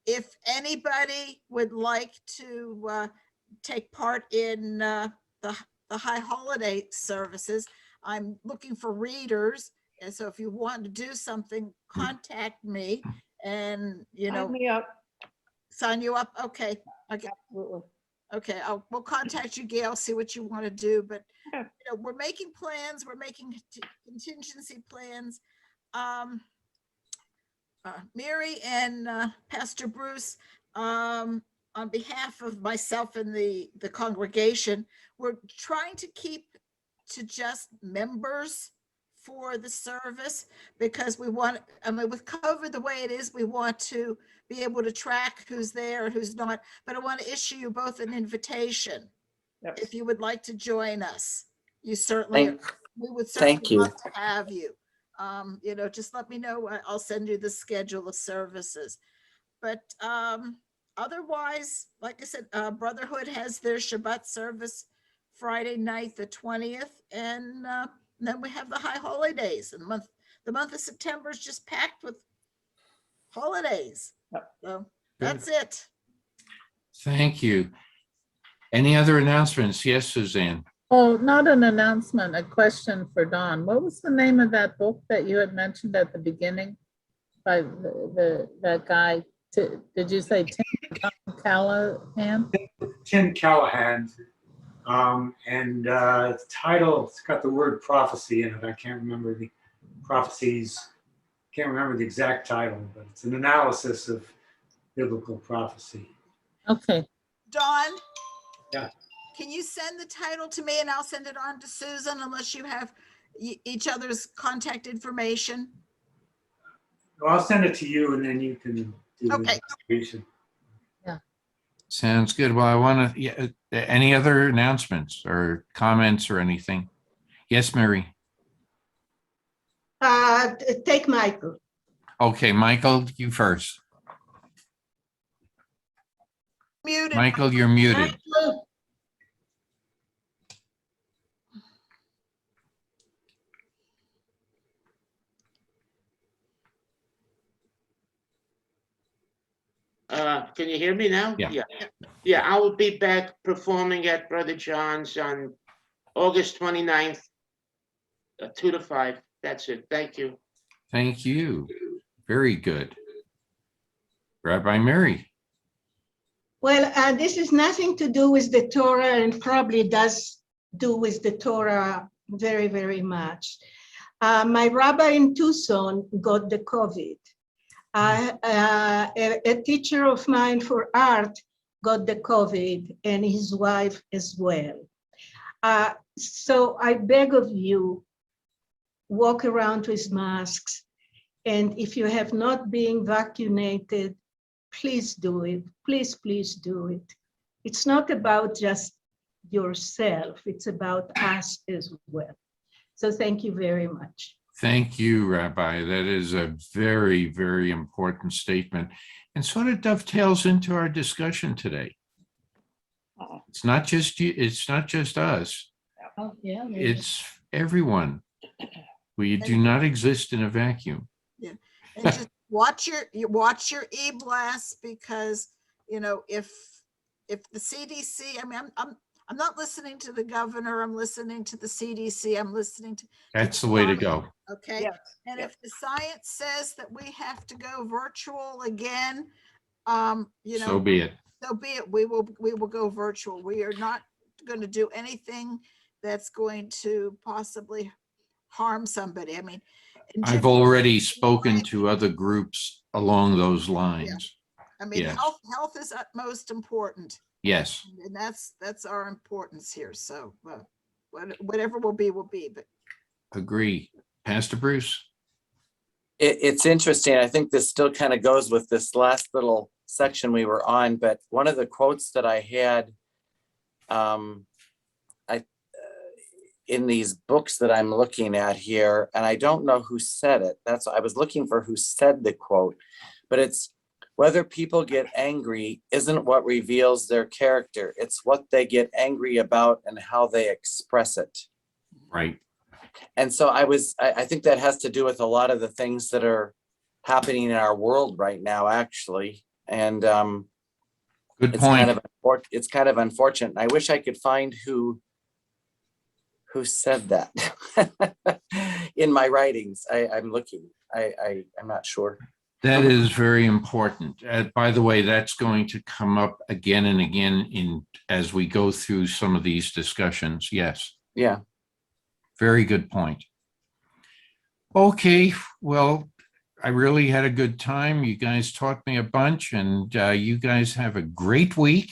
If anybody would like to take part in the high holiday services, I'm looking for readers. And so if you want to do something, contact me and, Sign me up. Sign you up. Okay. Absolutely. Okay, we'll contact you, Gail, see what you want to do, but we're making plans, we're making contingency plans. Mary and Pastor Bruce, on behalf of myself and the congregation, we're trying to keep to just members for the service? Because we want, I mean, with COVID the way it is, we want to be able to track who's there and who's not. But I want to issue you both an invitation. Yep. If you would like to join us, you certainly, we would thank certainly you. love to have you. You know, just let me know. I'll send you the schedule of services. But otherwise, like I said, Brotherhood has their Shabbat service Friday night, the 20th, and then we have the high holidays. And the month of September is just packed with holidays. So that's it. Thank you. Any other announcements? Yes, Suzanne. Oh, not an announcement, a question for Dawn. What was the name of that book that you had mentioned at the beginning by that guy? Did you say Tim Callahan? Tim Callahan. And the title, it's got the word prophecy in it. I can't remember the prophecies, can't remember the exact title, but it's an analysis of biblical prophecy. Okay. Dawn? Yeah. Can you send the title to me and I'll send it on to Susan unless you have each other's contact information? Well, I'll send it to you and then you can do Okay. the distribution. Sounds good. Well, I want to, yeah, any other announcements or comments or anything? Yes, Mary. Take Michael. Okay, Michael, you first. Muted. Michael, you're muted. Michael, can you hear me now? Yeah. Yeah, I will be back performing at Brother John's on August 29th, 2 to 5. That's it. Thank you. Thank you. Very good. Rabbi Mary. well, this is nothing to do with the Torah and probably does do with the Torah very, very much. My rabbi in Tucson got the COVID. A teacher of mine for art got the COVID and his wife as well. So I beg of you, walk around with masks. And if you have not been vaccinated, please do it. Please, please do it. It's not about just yourself. It's about us as well. So thank you very much. Thank you, Rabbi. That is a very, very important statement and sort of dovetails into our discussion today. It's not just you, it's not just us. Oh, yeah. It's everyone. We do not exist in a vacuum. Yeah. And just watch your e-blasts because, you know, if the CDC, I mean, I'm not listening to the governor, I'm listening to the CDC, I'm listening to. That's the way to go. Okay. Yes, And yes. if the science says that we have to go virtual again, you know. So be it. So be it. We will go virtual. We are not going to do anything that's going to possibly harm somebody. I mean, I've already spoken to other groups along those lines. I mean, yes. health is utmost important. Yes. And that's our importance here. So whatever will be, but. Agree. Pastor Bruce. It's interesting. I think this still kind of goes with this last little section we were on, but one of the quotes that I had in these books that I'm looking at here, and I don't know who said it. That's I was looking for who said the quote, but it's whether people get angry isn't what reveals their character. It's what they get angry about and how they express it. Right. And so I think that has to do with a lot of the things that are happening in our world right now, actually. And good point. It's kind of unfortunate. I wish I could find who said that in my writings. I'm looking. I'm not sure. That is very important. By the way, that's going to come up again and again as we go through some of these discussions. Yes. Yeah. Very good point. Okay, well, I really had a good time. You guys taught me a bunch, and you guys have a great week.